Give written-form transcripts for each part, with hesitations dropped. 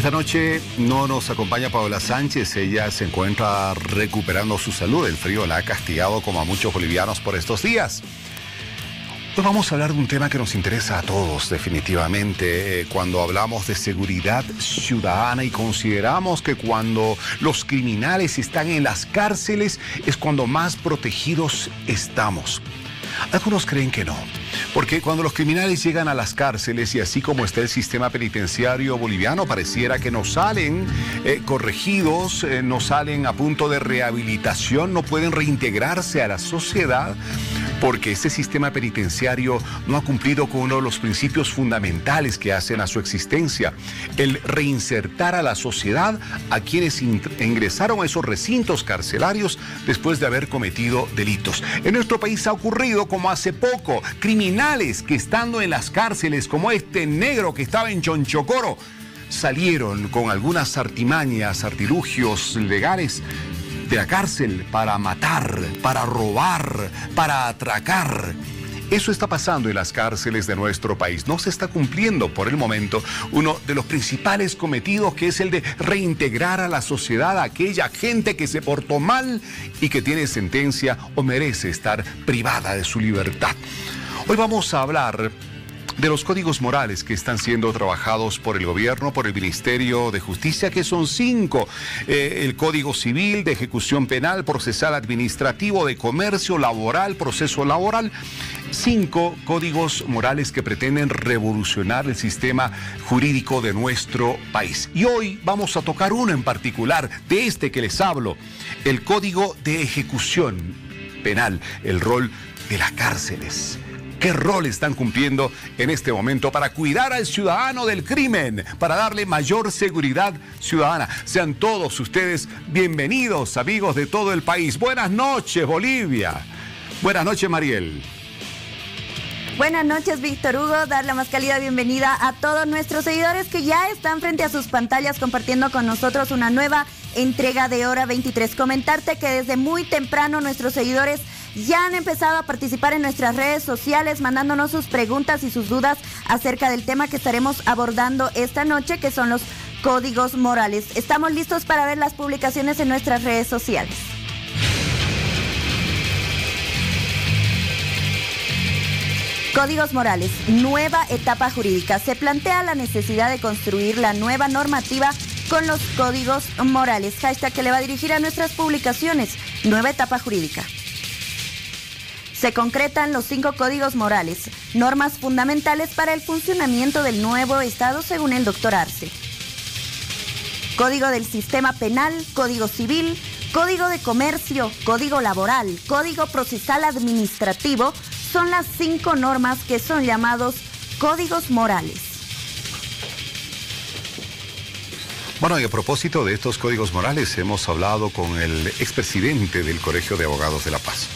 Esta noche no nos acompaña Paola Sánchez, ella se encuentra recuperando su salud. El frío la ha castigado como a muchos bolivianos por estos días. Hoy vamos a hablar de un tema que nos interesa a todos definitivamente cuando hablamos de seguridad ciudadana y consideramos que cuando los criminales están en las cárceles es cuando más protegidos estamos. Algunos creen que no, porque cuando los criminales llegan a las cárceles y así como está el sistema penitenciario boliviano, pareciera que no salen corregidos, no salen a punto de rehabilitación, no pueden reintegrarse a la sociedad, porque este sistema penitenciario no ha cumplido con uno de los principios fundamentales que hacen a su existencia, el reinsertar a la sociedad a quienes ingresaron a esos recintos carcelarios después de haber cometido delitos. En nuestro país ha ocurrido como hace poco, criminales que estando en las cárceles, como este negro que estaba en Chonchocoro, salieron con algunas artimañas, artilugios legales de la cárcel para matar, para robar, para atracar. Eso está pasando en las cárceles de nuestro país. No se está cumpliendo por el momento uno de los principales cometidos, que es el de reintegrar a la sociedad a aquella gente que se portó mal y que tiene sentencia o merece estar privada de su libertad. Hoy vamos a hablar de los códigos morales que están siendo trabajados por el gobierno, por el Ministerio de Justicia, que son 5. El Código Civil, de Ejecución Penal, Procesal Administrativo, de Comercio, Laboral, Proceso Laboral. 5 códigos morales que pretenden revolucionar el sistema jurídico de nuestro país. Y hoy vamos a tocar uno en particular, de este que les hablo, el Código de Ejecución Penal, el rol de las cárceles. ¿Qué rol están cumpliendo en este momento para cuidar al ciudadano del crimen, para darle mayor seguridad ciudadana? Sean todos ustedes bienvenidos, amigos de todo el país. Buenas noches, Bolivia. Buenas noches, Mariel. Buenas noches, Víctor Hugo. Dar la más cálida bienvenida a todos nuestros seguidores que ya están frente a sus pantallas compartiendo con nosotros una nueva entrega de Hora 23. Comentarte que desde muy temprano nuestros seguidores ya han empezado a participar en nuestras redes sociales, mandándonos sus preguntas y sus dudas acerca del tema que estaremos abordando esta noche, que son los códigos morales. Estamos listos para ver las publicaciones en nuestras redes sociales. Códigos morales, nueva etapa jurídica. Se plantea la necesidad de construir la nueva normativa con los códigos morales. Hashtag que le va a dirigir a nuestras publicaciones. Nueva etapa jurídica. Se concretan los 5 códigos morales, normas fundamentales para el funcionamiento del nuevo Estado según el doctor Arce. Código del Sistema Penal, Código Civil, Código de Comercio, Código Laboral, Código Procesal Administrativo, son las 5 normas que son llamados códigos morales. Bueno, y a propósito de estos códigos morales, hemos hablado con el expresidente del Colegio de Abogados de La Paz.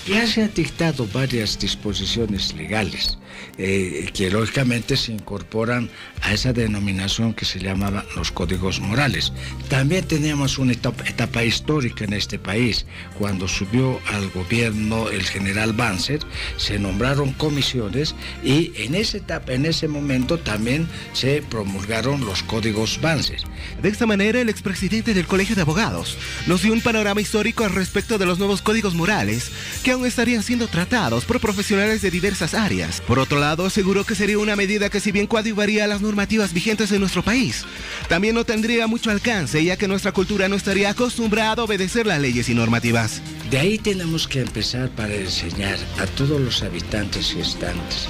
Ya se han dictado varias disposiciones legales que lógicamente se incorporan a esa denominación que se llamaba los códigos morales. También teníamos una etapa histórica en este país. Cuando subió al gobierno el general Banzer, se nombraron comisiones y en esa etapa, en ese momento también se promulgaron los códigos Banzer. De esta manera, el expresidente del Colegio de Abogados nos dio un panorama histórico al respecto de los nuevos códigos morales que aún estarían siendo tratados por profesionales de diversas áreas. Por otro lado, aseguró que sería una medida que si bien coadyuvaría a las normativas vigentes en nuestro país, también no tendría mucho alcance, ya que nuestra cultura no estaría acostumbrada a obedecer las leyes y normativas. De ahí tenemos que empezar para enseñar a todos los habitantes y gestantes,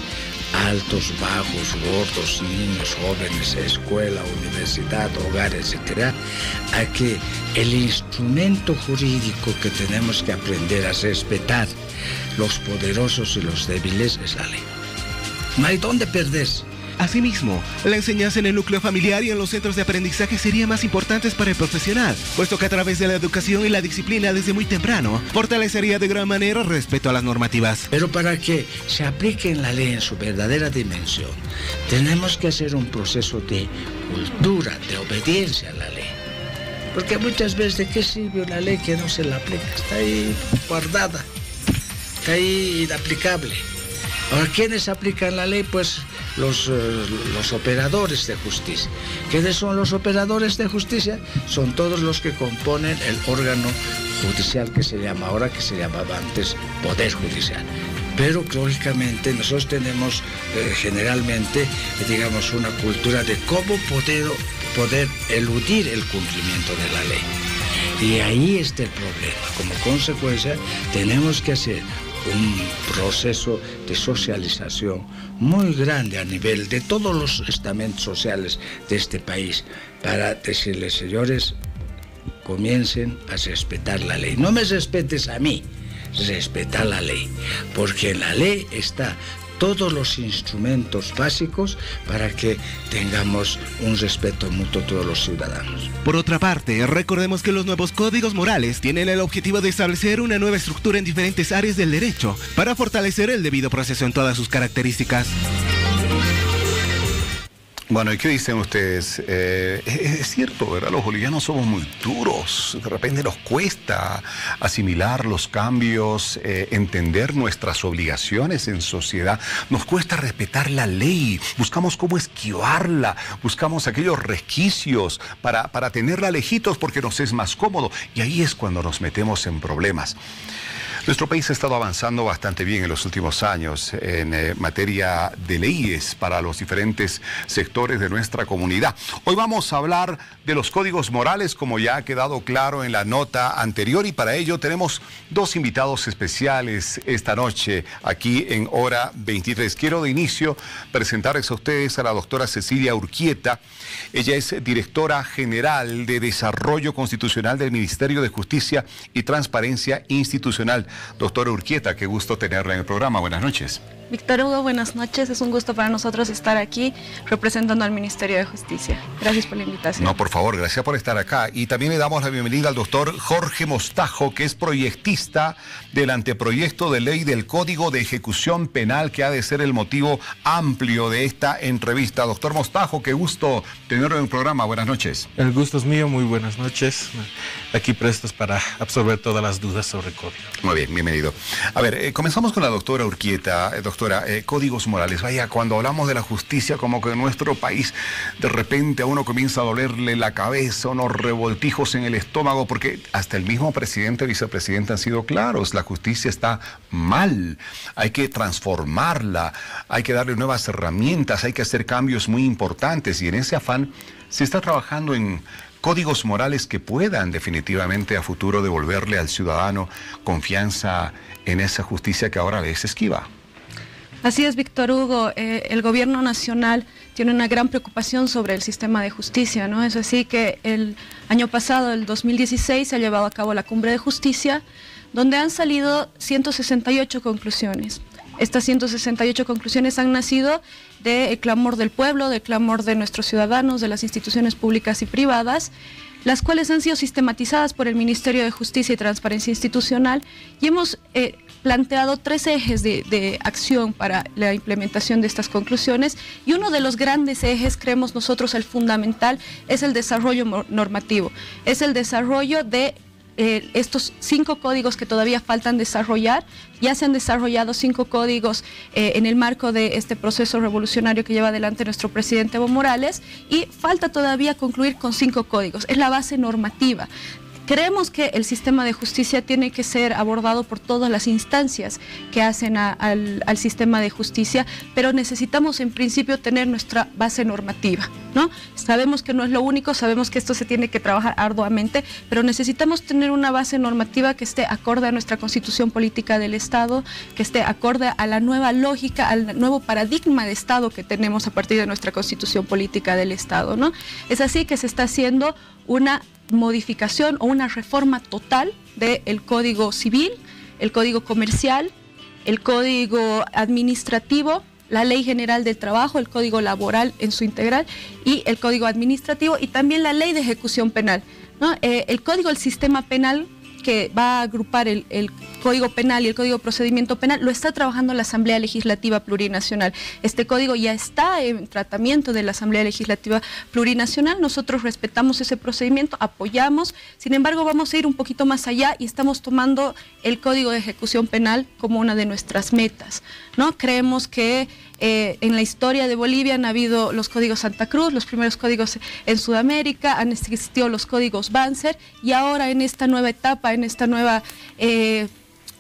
altos, bajos, gordos, niños, jóvenes, escuela, universidad, hogares, etc., a que el instrumento jurídico que tenemos que aprender a respetar, los poderosos y los débiles, es la ley. No hay dónde perderse. Asimismo, la enseñanza en el núcleo familiar y en los centros de aprendizaje sería más importante para el profesional, puesto que a través de la educación y la disciplina desde muy temprano, fortalecería de gran manera el respeto a las normativas. Pero para que se aplique la ley en su verdadera dimensión, tenemos que hacer un proceso de cultura, de obediencia a la ley. Porque muchas veces, ¿de qué sirve una ley que no se la aplica? Está ahí guardada, está ahí inaplicable. Ahora, ¿quiénes aplican la ley? Pues los operadores de justicia. ¿Quiénes son los operadores de justicia? Son todos los que componen el órgano judicial que se llama ahora, que se llamaba antes Poder Judicial. Pero lógicamente nosotros tenemos generalmente, digamos, una cultura de cómo poder eludir el cumplimiento de la ley. Y ahí está el problema. Como consecuencia, tenemos que hacer un proceso de socialización muy grande a nivel de todos los estamentos sociales de este país para decirles, señores, comiencen a respetar la ley. No me respetes a mí, respeta la ley, porque en la ley está todos los instrumentos básicos para que tengamos un respeto mutuo todos los ciudadanos. Por otra parte, recordemos que los nuevos códigos morales tienen el objetivo de establecer una nueva estructura en diferentes áreas del derecho para fortalecer el debido proceso en todas sus características. Bueno, ¿y qué dicen ustedes? Es cierto, ¿verdad? Los bolivianos somos muy duros. De repente nos cuesta asimilar los cambios, entender nuestras obligaciones en sociedad. Nos cuesta respetar la ley. Buscamos cómo esquivarla. Buscamos aquellos resquicios para tenerla lejitos porque nos es más cómodo. Y ahí es cuando nos metemos en problemas. Nuestro país ha estado avanzando bastante bien en los últimos años en materia de leyes para los diferentes sectores de nuestra comunidad. Hoy vamos a hablar de los códigos morales, como ya ha quedado claro en la nota anterior, y para ello tenemos dos invitados especiales esta noche aquí en Hora 23. Quiero de inicio presentarles a ustedes a la doctora Cecilia Urquieta. Ella es directora general de Desarrollo Constitucional del Ministerio de Justicia y Transparencia Institucional. Doctora Urquieta, qué gusto tenerla en el programa. Buenas noches. Víctor Hugo, buenas noches. Es un gusto para nosotros estar aquí representando al Ministerio de Justicia. Gracias por la invitación. No, por favor, gracias por estar acá. Y también le damos la bienvenida al doctor Jorge Mostajo, que es proyectista del anteproyecto de ley del Código de Ejecución Penal, que ha de ser el motivo amplio de esta entrevista. Doctor Mostajo, qué gusto tenerlo en el programa. Buenas noches. El gusto es mío, muy buenas noches. Aquí prestos para absorber todas las dudas sobre código. Muy bien, bienvenido. A ver, comenzamos con la doctora Urquieta. Doctora, códigos morales. Vaya, cuando hablamos de la justicia, como que en nuestro país de repente a uno comienza a dolerle la cabeza, unos revoltijos en el estómago, porque hasta el mismo presidente y vicepresidente han sido claros. La justicia está mal. Hay que transformarla, hay que darle nuevas herramientas, hay que hacer cambios muy importantes, y en ese afán se está trabajando en códigos morales que puedan definitivamente a futuro devolverle al ciudadano confianza en esa justicia que ahora les esquiva. Así es, Víctor Hugo. El gobierno nacional tiene una gran preocupación sobre el sistema de justicia, ¿no? Es así que el año pasado, el 2016, se ha llevado a cabo la Cumbre de Justicia, donde han salido 168 conclusiones. Estas 168 conclusiones han nacido del clamor del pueblo, del clamor de nuestros ciudadanos, de las instituciones públicas y privadas, las cuales han sido sistematizadas por el Ministerio de Justicia y Transparencia Institucional, y hemos planteado 3 ejes de acción para la implementación de estas conclusiones, y uno de los grandes ejes, creemos nosotros el fundamental, es el desarrollo normativo, es el desarrollo de estos 5 códigos que todavía faltan desarrollar. Ya se han desarrollado 5 códigos en el marco de este proceso revolucionario que lleva adelante nuestro presidente Evo Morales, y falta todavía concluir con 5 códigos. Es la base normativa. Creemos que el sistema de justicia tiene que ser abordado por todas las instancias que hacen al sistema de justicia, pero necesitamos en principio tener nuestra base normativa, ¿no? Sabemos que no es lo único, sabemos que esto se tiene que trabajar arduamente, pero necesitamos tener una base normativa que esté acorde a nuestra Constitución Política del Estado, que esté acorde a la nueva lógica, al nuevo paradigma de Estado que tenemos a partir de nuestra Constitución Política del Estado, ¿no? Es así que se está haciendo una modificación o una reforma total del Código Civil, el Código Comercial, el Código Administrativo, la Ley General del Trabajo, el Código Laboral en su integral y el Código Administrativo, y también la Ley de Ejecución Penal, ¿no? El Código del Sistema Penal que va a agrupar el Código Penal y el Código de Procedimiento Penal, lo está trabajando la Asamblea Legislativa Plurinacional. Este código ya está en tratamiento de la Asamblea Legislativa Plurinacional. Nosotros respetamos ese procedimiento, apoyamos. Sin embargo, vamos a ir un poquito más allá y estamos tomando el Código de Ejecución Penal como una de nuestras metas, ¿no? Creemos que en la historia de Bolivia han habido los códigos Santa Cruz, los primeros códigos en Sudamérica, han existido los códigos Banzer, y ahora en esta nueva etapa, en esta nueva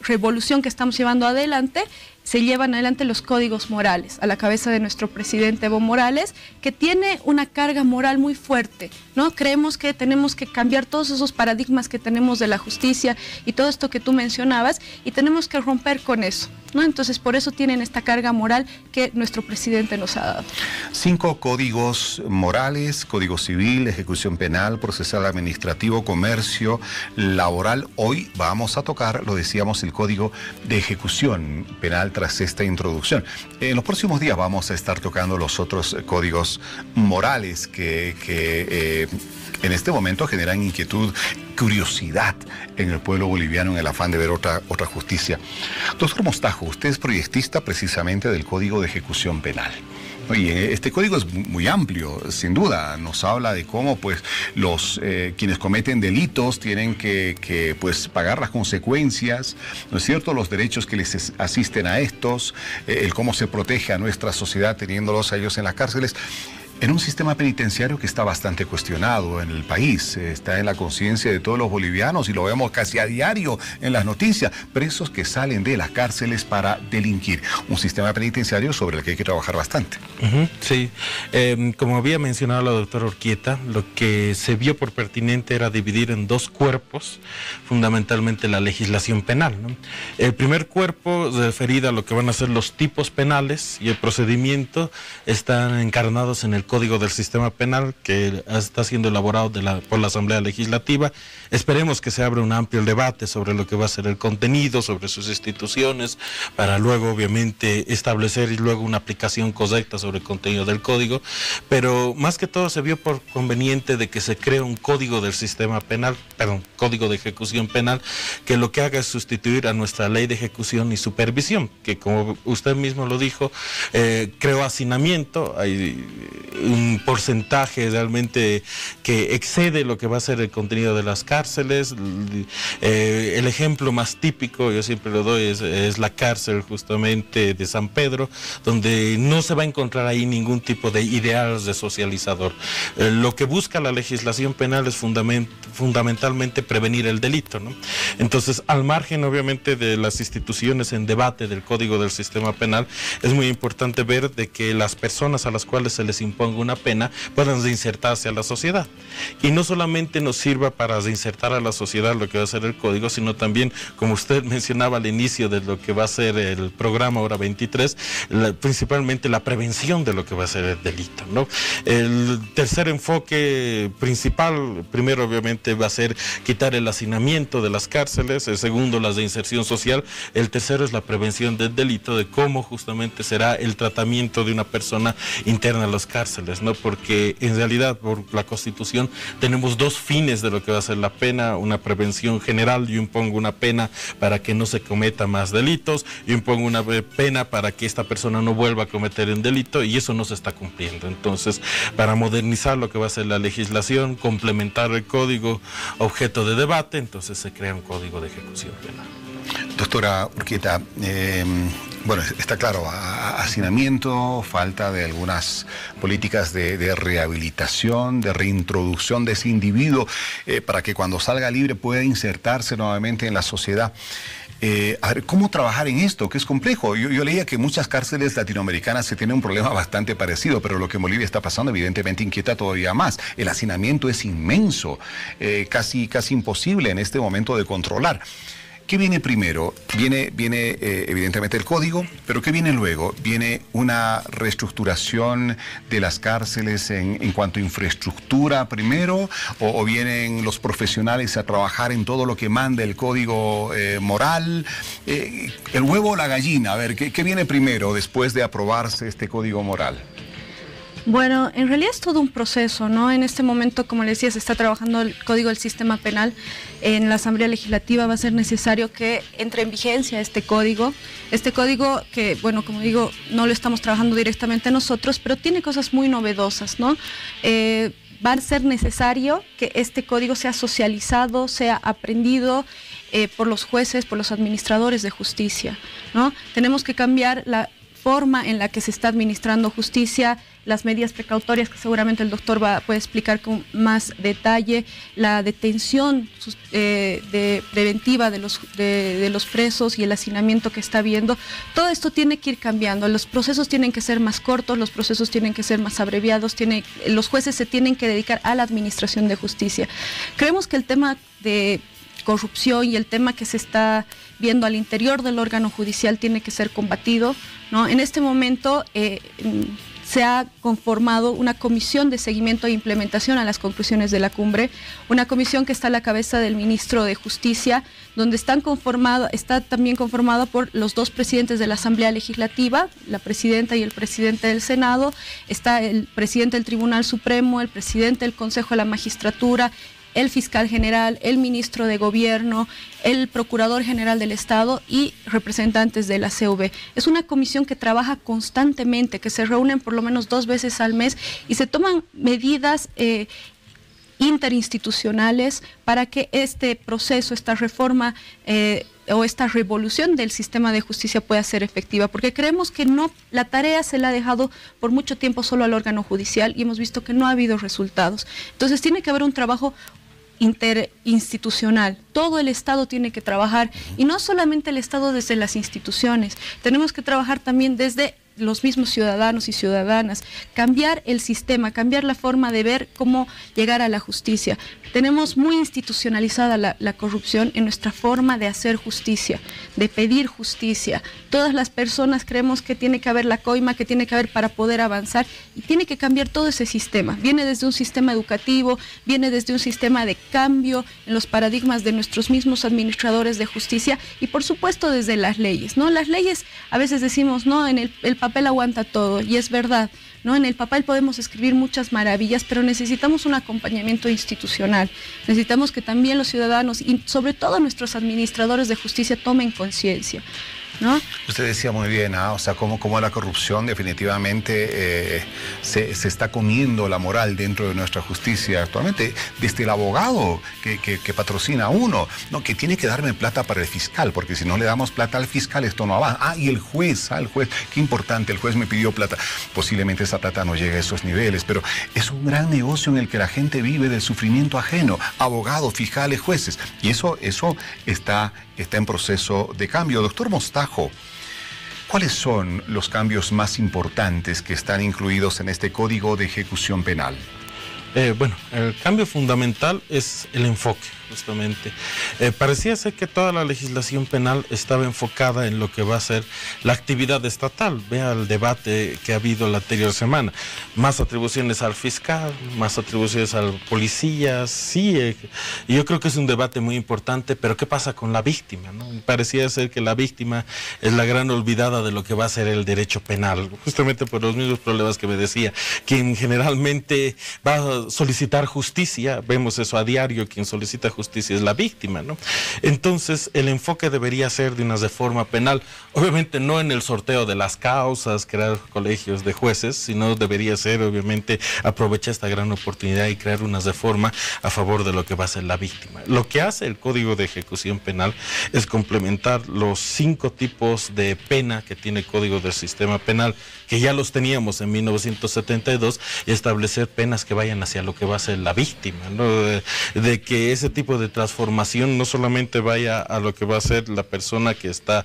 revolución que estamos llevando adelante, se llevan adelante los códigos morales, a la cabeza de nuestro presidente Evo Morales, que tiene una carga moral muy fuerte, ¿no? Creemos que tenemos que cambiar todos esos paradigmas que tenemos de la justicia y todo esto que tú mencionabas, y tenemos que romper con eso, ¿no? Entonces, por eso tienen esta carga moral que nuestro presidente nos ha dado. 5 códigos morales: Código Civil, Ejecución Penal, Procesal Administrativo, Comercio, Laboral. Hoy vamos a tocar, lo decíamos, el Código de Ejecución Penal tras esta introducción. En los próximos días vamos a estar tocando los otros códigos morales que en este momento generan inquietud, curiosidad en el pueblo boliviano en el afán de ver otra justicia. Doctor Mostajo, usted es proyectista precisamente del Código de Ejecución Penal. Oye, este código es muy amplio, sin duda. Nos habla de cómo, pues, quienes cometen delitos tienen que pues, pagar las consecuencias, ¿no es cierto? Los derechos que les asisten a estos, el cómo se protege a nuestra sociedad teniéndolos a ellos en las cárceles. En un sistema penitenciario que está bastante cuestionado en el país, está en la conciencia de todos los bolivianos y lo vemos casi a diario en las noticias, presos que salen de las cárceles para delinquir. Un sistema penitenciario sobre el que hay que trabajar bastante. Sí, como había mencionado la doctora Urquieta, lo que se vio por pertinente era dividir en 2 cuerpos, fundamentalmente la legislación penal, ¿no? El primer cuerpo, referido a lo que van a ser los tipos penales y el procedimiento, están encarnados en el Código del Sistema Penal, que está siendo elaborado por la Asamblea Legislativa. Esperemos que se abra un amplio debate sobre lo que va a ser el contenido, sobre sus instituciones, para luego obviamente establecer y luego una aplicación correcta sobre el contenido del código, pero más que todo se vio por conveniente de que se cree un Código del Sistema Penal, Código de Ejecución Penal, que lo que haga es sustituir a nuestra Ley de Ejecución y Supervisión, que como usted mismo lo dijo, creó hacinamiento. Hay un porcentaje realmente que excede lo que va a ser el contenido de las cárceles. El ejemplo más típico, yo siempre lo doy, es la cárcel justamente de San Pedro, donde no se va a encontrar ahí ningún tipo de ideal resocializador. Lo que busca la legislación penal es fundamentalmente prevenir el delito, ¿no? Entonces, al margen obviamente de las instituciones en debate del Código del Sistema Penal, es muy importante ver de que las personas a las cuales se les imponga una pena puedan reinsertarse a la sociedad, y no solamente nos sirva para reinsertar a la sociedad lo que va a ser el código, sino también, como usted mencionaba al inicio de lo que va a ser el programa Hora 23, principalmente la prevención de lo que va a ser el delito, ¿no? El tercer enfoque principal, primero obviamente va a ser quitar el hacinamiento de las cárceles, el segundo la reinserción social, el tercero es la prevención del delito, de cómo justamente será el tratamiento de una persona interna a las cárceles, ¿no? Porque en realidad por la Constitución tenemos 2 fines de lo que va a ser la pena: una prevención general, yo impongo una pena para que no se cometa más delitos, yo impongo una pena para que esta persona no vuelva a cometer un delito, y eso no se está cumpliendo. Entonces, para modernizar lo que va a ser la legislación, complementar el código objeto de debate, entonces se crea un Código de Ejecución Penal. Doctora Urquieta, bueno, está claro, hacinamiento, falta de algunas políticas de rehabilitación, de reintroducción de ese individuo para que cuando salga libre pueda insertarse nuevamente en la sociedad. A ver, ¿cómo trabajar en esto? Que es complejo. Yo leía que muchas cárceles latinoamericanas se tienen un problema bastante parecido, pero lo que en Bolivia está pasando evidentemente inquieta todavía más. El hacinamiento es inmenso, casi imposible en este momento de controlar. ¿Qué viene primero? Viene evidentemente el código, pero ¿qué viene luego? ¿Viene una reestructuración de las cárceles en cuanto a infraestructura primero? ¿O vienen los profesionales a trabajar en todo lo que manda el código moral? ¿El huevo o la gallina? A ver, ¿qué viene primero después de aprobarse este código moral? Bueno, en realidad es todo un proceso, ¿no? En este momento, como les decía, se está trabajando el Código del Sistema Penal. En la Asamblea Legislativa va a ser necesario que entre en vigencia este código. Este código que, bueno, como digo, no lo estamos trabajando directamente nosotros, pero tiene cosas muy novedosas, ¿no? Va a ser necesario que este código sea socializado, sea aprendido por los jueces, por los administradores de justicia, ¿no? Tenemos que cambiar la forma en la que se está administrando justicia, las medidas precautorias que seguramente el doctor puede explicar con más detalle, la detención preventiva de los presos y el hacinamiento que está habiendo. Todo esto tiene que ir cambiando, los procesos tienen que ser más cortos, los procesos tienen que ser más abreviados, los jueces se tienen que dedicar a la administración de justicia. Creemos que el tema de corrupción y el tema que se está viendo al interior del órgano judicial tiene que ser combatido, ¿no? En este momento se ha conformado una comisión de seguimiento e implementación a las conclusiones de la cumbre, una comisión que está a la cabeza del ministro de Justicia, donde está también conformada por los dos presidentes de la Asamblea Legislativa, la presidenta y el presidente del Senado, está el presidente del Tribunal Supremo, el presidente del Consejo de la Magistratura, el fiscal general, el ministro de Gobierno, el procurador general del Estado y representantes de la COB. Es una comisión que trabaja constantemente, que se reúnen por lo menos 2 veces al mes y se toman medidas interinstitucionales para que este proceso, esta reforma o esta revolución del sistema de justicia pueda ser efectiva, porque creemos que la tarea se la ha dejado por mucho tiempo solo al órgano judicial y hemos visto que no ha habido resultados. Entonces tiene que haber un trabajo interinstitucional, todo el Estado tiene que trabajar y no solamente el Estado desde las instituciones, tenemos que trabajar también desde los mismos ciudadanos y ciudadanas, cambiar el sistema, cambiar la forma de ver cómo llegar a la justicia. Tenemos muy institucionalizada la corrupción en nuestra forma de hacer justicia, de pedir justicia. Todas las personas creemos que tiene que haber la coima, que tiene que haber para poder avanzar y tiene que cambiar todo ese sistema. Viene desde un sistema educativo, viene desde un sistema de cambio en los paradigmas de nuestros mismos administradores de justicia y por supuesto desde las leyes, ¿no? Las leyes a veces decimos, no, en el papel aguanta todo y es verdad, ¿no? En el papel podemos escribir muchas maravillas, pero necesitamos un acompañamiento institucional. Necesitamos que también los ciudadanos y sobre todo nuestros administradores de justicia tomen conciencia, ¿no? Usted decía muy bien, o sea, cómo la corrupción definitivamente se está comiendo la moral dentro de nuestra justicia actualmente, desde el abogado que patrocina a uno, ¿no? Que tiene que darme plata para el fiscal, porque si no le damos plata al fiscal esto no avanza. Y el juez, qué importante, el juez me pidió plata. Posiblemente esa plata no llegue a esos niveles, pero es un gran negocio en el que la gente vive del sufrimiento ajeno, abogados, fiscales, jueces, y eso está en proceso de cambio. Doctor Mostajo, ¿cuáles son los cambios más importantes que están incluidos en este Código de Ejecución Penal? Bueno, el cambio fundamental es el enfoque, justamente. Parecía ser que toda la legislación penal estaba enfocada en lo que va a ser la actividad estatal. Vea el debate que ha habido la anterior semana. Más atribuciones al fiscal, más atribuciones al policía, sí. Yo creo que es un debate muy importante, pero ¿qué pasa con la víctima, no? Parecía ser que la víctima es la gran olvidada de lo que va a ser el derecho penal, justamente por los mismos problemas que me decía. Quien generalmente va a solicitar justicia, vemos eso a diario, quien solicita justicia es la víctima, ¿no? Entonces el enfoque debería ser de una reforma penal, obviamente no en el sorteo de las causas, crear colegios de jueces, sino debería ser obviamente aprovechar esta gran oportunidad y crear una reforma a favor de lo que va a ser la víctima. Lo que hace el Código de Ejecución Penal es complementar los 5 tipos de pena que tiene el Código del Sistema Penal, que ya los teníamos en 1972, y establecer penas que vayan hacia lo que va a ser la víctima, ¿no? De que ese tipo de transformación no solamente vaya a lo que va a ser la persona que está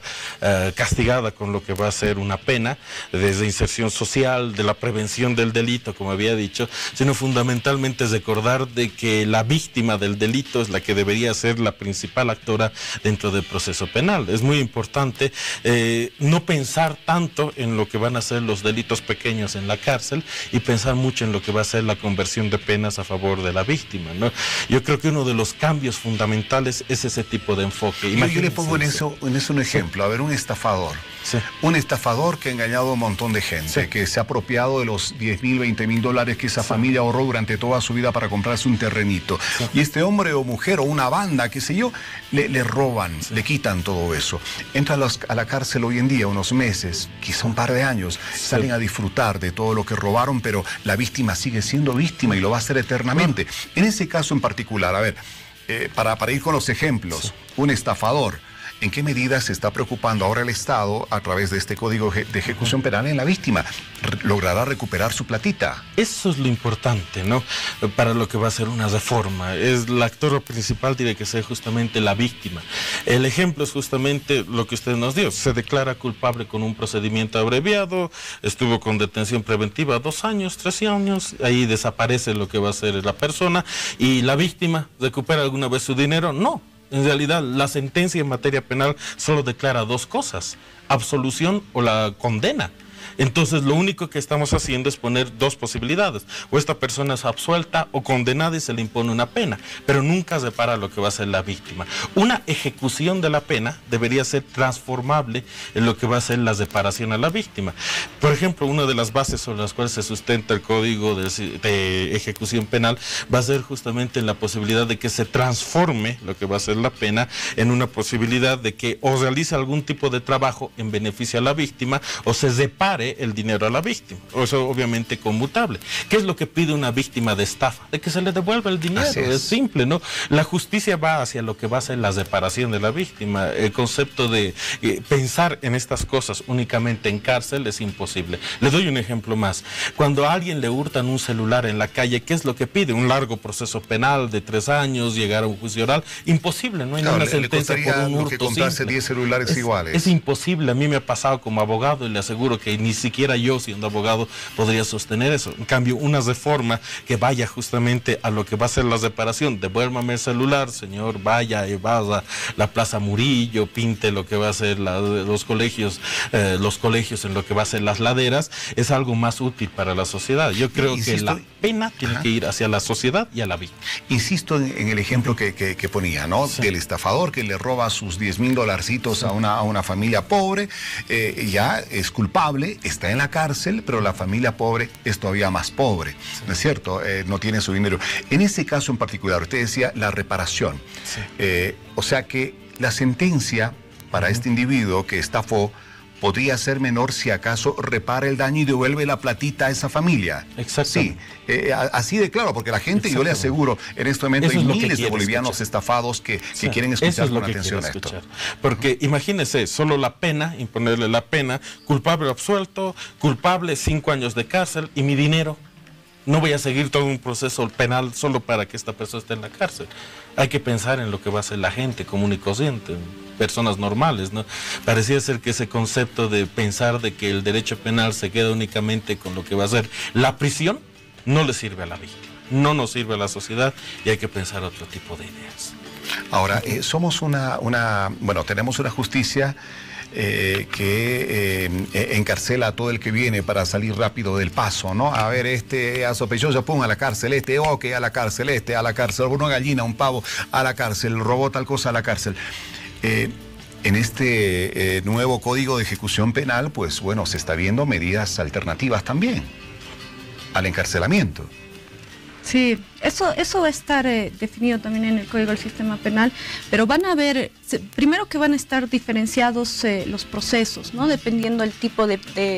castigada con lo que va a ser una pena, desde inserción social, de la prevención del delito, como había dicho, sino fundamentalmente es recordar de que la víctima del delito es la que debería ser la principal actora dentro del proceso penal. Es muy importante no pensar tanto en lo que van a ser los delitos pequeños en la cárcel y pensar mucho en lo que va a ser la conversión de penas a favor de la víctima, ¿no? Yo creo que uno de los cambios cambios fundamentales es ese tipo de enfoque. Yo le pongo en eso un ejemplo. A ver, un estafador. Sí. Un estafador que ha engañado a un montón de gente, que se ha apropiado de los 10.000, 20.000 dólares que esa familia ahorró durante toda su vida para comprarse un terrenito. Y este hombre o mujer o una banda, qué sé yo, le roban, le quitan todo eso. Entra a la cárcel hoy en día unos meses, quizá un par de años, salen a disfrutar de todo lo que robaron, pero la víctima sigue siendo víctima y lo va a ser eternamente. En ese caso en particular, a ver, para ir con los ejemplos, un estafador, ¿en qué medida se está preocupando ahora el Estado, a través de este Código de Ejecución Penal, en la víctima? ¿Logrará recuperar su platita? Eso es lo importante, ¿no? Para lo que va a ser una reforma. El actor principal tiene que ser justamente la víctima. El ejemplo es justamente lo que usted nos dio. Se declara culpable con un procedimiento abreviado, estuvo con detención preventiva 2 años, 3 años, ahí desaparece lo que va a ser la persona, y la víctima recupera alguna vez su dinero. No. En realidad, la sentencia en materia penal solo declara 2 cosas: absolución o la condena. Entonces, lo único que estamos haciendo es poner 2 posibilidades: o esta persona es absuelta o condenada y se le impone una pena, pero nunca separa lo que va a ser la víctima. Una ejecución de la pena debería ser transformable en lo que va a ser la separación a la víctima. Por ejemplo, una de las bases sobre las cuales se sustenta el Código de Ejecución Penal va a ser justamente la posibilidad de que se transforme lo que va a ser la pena en una posibilidad de que o realice algún tipo de trabajo en beneficio a la víctima o se separe el dinero a la víctima. Eso obviamente conmutable. ¿Qué es lo que pide una víctima de estafa? De que se le devuelva el dinero. Es simple, ¿no? La justicia va hacia lo que va a ser la separación de la víctima. El concepto de pensar en estas cosas únicamente en cárcel es imposible. Le doy un ejemplo más. Cuando a alguien le hurtan un celular en la calle, ¿qué es lo que pide? Un largo proceso penal de 3 años, llegar a un juicio oral. Imposible, no hay ninguna sentencia por un hurto. Que comprarse 10 celulares iguales. Es imposible. A mí me ha pasado como abogado y le aseguro que ni siquiera yo, siendo abogado, podría sostener eso. En cambio, una reforma que vaya justamente a lo que va a ser la separación: devuélvame el celular, señor, vaya y vaya a la Plaza Murillo, pinte lo que va a ser los colegios en lo que va a ser las laderas, es algo más útil para la sociedad. Yo creo que la pena tiene que ir hacia la sociedad y a la víctima. Insisto en el ejemplo que ponía, ¿no? Sí. Del estafador que le roba sus 10.000 dolarcitos a una familia pobre, ya es culpable, está en la cárcel, pero la familia pobre es todavía más pobre, ¿no es cierto? No tiene su dinero. En ese caso en particular, usted decía la reparación. Sí. O sea que la sentencia para este individuo que estafó podría ser menor si acaso repara el daño y devuelve la platita a esa familia. Exacto. Sí, así de claro, porque la gente, yo le aseguro, en este momento hay miles de bolivianos estafados que quieren escuchar con atención a esto. Porque imagínese, solo la pena, imponerle la pena, culpable o absuelto, culpable 5 años de cárcel y mi dinero. No voy a seguir todo un proceso penal solo para que esta persona esté en la cárcel. Hay que pensar en lo que va a hacer la gente común y consciente, personas normales, ¿no? Parecía ser que ese concepto de pensar de que el derecho penal se queda únicamente con lo que va a ser la prisión, no le sirve a la víctima, no nos sirve a la sociedad y hay que pensar otro tipo de ideas. Ahora, somos tenemos una justicia que encarcela a todo el que viene para salir rápido del paso, ¿no? A ver, a sospechoso, pum, a la cárcel, a la cárcel, a la cárcel, una gallina, un pavo, a la cárcel, robó tal cosa, a la cárcel. En este nuevo Código de Ejecución Penal, pues bueno, se está viendo medidas alternativas también al encarcelamiento. Sí, eso va a estar definido también en el Código del Sistema Penal, pero van a haber, primero que van a estar diferenciados los procesos, ¿no? Dependiendo del tipo de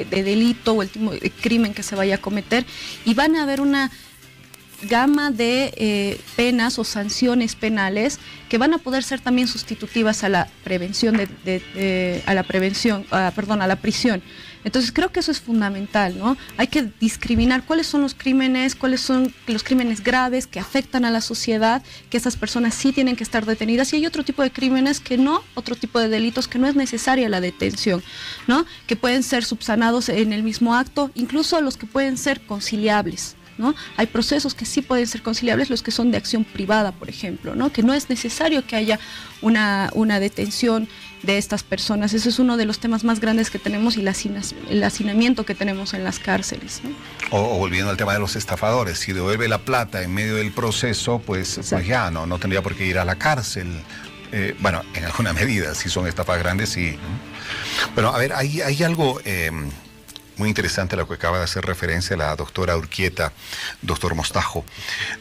delito o el tipo de crimen que se vaya a cometer, y van a haber una gama de penas o sanciones penales que van a poder ser también sustitutivas a la prevención a la prisión. Entonces creo que eso es fundamental, ¿no? Hay que discriminar cuáles son los crímenes graves que afectan a la sociedad, que esas personas sí tienen que estar detenidas, y hay otro tipo de crímenes que no, otro tipo de delitos que no es necesaria la detención, ¿no? Que pueden ser subsanados en el mismo acto, incluso los que pueden ser conciliables, ¿no? Hay procesos que sí pueden ser conciliables, los que son de acción privada, por ejemplo, ¿no? Que no es necesario que haya una detención de estas personas. Ese es uno de los temas más grandes que tenemos, y el hacinamiento que tenemos en las cárceles, ¿no? O volviendo al tema de los estafadores, si devuelve la plata en medio del proceso, pues ya no tendría por qué ir a la cárcel. Bueno, en alguna medida, si son estafas grandes, sí. Pero a ver, hay algo muy interesante a lo que acaba de hacer referencia la doctora Urquieta, doctor Mostajo,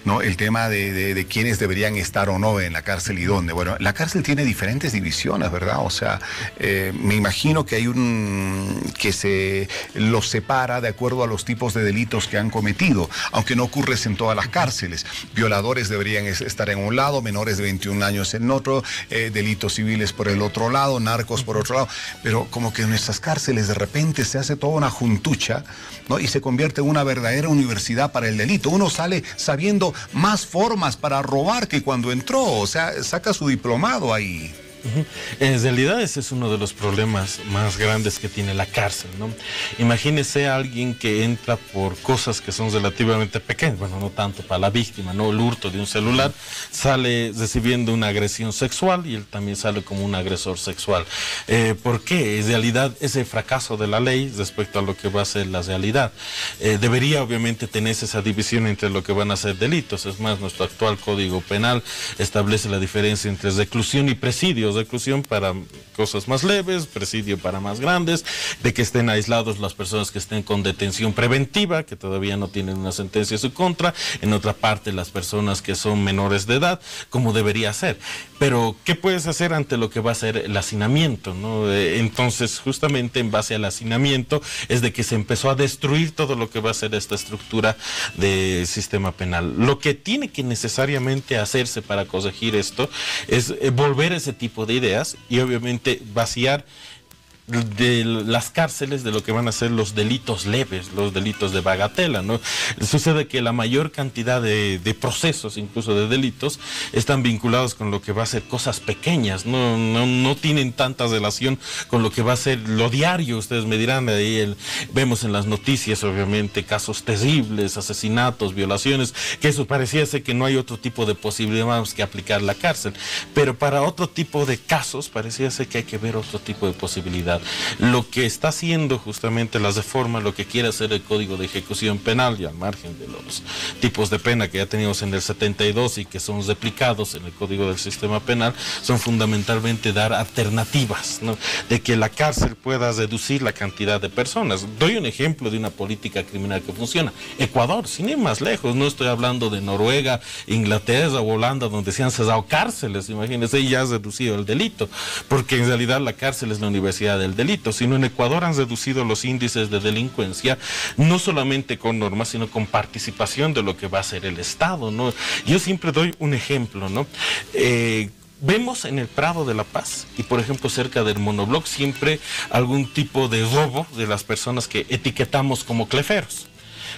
¿no? El tema de quiénes deberían estar o no en la cárcel y dónde. Bueno, la cárcel tiene diferentes divisiones, ¿verdad? O sea, me imagino que hay que se los separa de acuerdo a los tipos de delitos que han cometido, aunque no ocurre en todas las cárceles. Violadores deberían estar en un lado, menores de 21 años en otro, delitos civiles por el otro lado, narcos por otro lado, pero como que en nuestras cárceles de repente se hace toda una juntucha, ¿no? Y se convierte en una verdadera universidad para el delito. Uno sale sabiendo más formas para robar que cuando entró, o sea, saca su diplomado ahí. En realidad ese es uno de los problemas más grandes que tiene la cárcel, ¿no? Imagínese a alguien que entra por cosas que son relativamente pequeñas, bueno, no tanto para la víctima, ¿no? El hurto de un celular, sale recibiendo una agresión sexual y él también sale como un agresor sexual. ¿Por qué? En realidad ese fracaso de la ley respecto a lo que va a ser la realidad. Debería obviamente tenerse esa división entre lo que van a ser delitos. Es más, nuestro actual Código Penal establece la diferencia entre reclusión y presidio. Reclusión para cosas más leves, presidio para más grandes, de que estén aislados las personas que estén con detención preventiva, que todavía no tienen una sentencia en su contra, en otra parte las personas que son menores de edad, como debería ser. Pero, ¿qué puedes hacer ante lo que va a ser el hacinamiento, ¿no? Entonces, justamente en base al hacinamiento, es de que se empezó a destruir todo lo que va a ser esta estructura del sistema penal. Lo que tiene que necesariamente hacerse para corregir esto es volver ese tipo de ideas y obviamente vaciar de las cárceles de lo que van a ser los delitos leves, los delitos de bagatela, ¿no? Sucede que la mayor cantidad de procesos, incluso de delitos, están vinculados con lo que va a ser cosas pequeñas, no tienen tanta relación con lo que va a ser lo diario. Ustedes me dirán, ahí vemos en las noticias, obviamente, casos terribles, asesinatos, violaciones, que eso parecía ser que no hay otro tipo de posibilidad más que aplicar la cárcel, pero para otro tipo de casos parecía ser que hay que ver otro tipo de posibilidad. Lo que está haciendo justamente la reforma, lo que quiere hacer el Código de Ejecución Penal, y al margen de los tipos de pena que ya teníamos en el 72 y que son replicados en el Código del Sistema Penal, son fundamentalmente dar alternativas, ¿no? De que la cárcel pueda reducir la cantidad de personas. Doy un ejemplo de una política criminal que funciona. Ecuador, sin ir más lejos, no estoy hablando de Noruega, Inglaterra o Holanda, donde se han cerrado cárceles, imagínense, y ya has reducido el delito, porque en realidad la cárcel es la universidad del delito, sino en Ecuador han reducido los índices de delincuencia, no solamente con normas, sino con participación de lo que va a ser el Estado, ¿no? Yo siempre doy un ejemplo, ¿no? Vemos en el Prado de La Paz y, por ejemplo, cerca del monobloc siempre algún tipo de robo de las personas que etiquetamos como cleferos.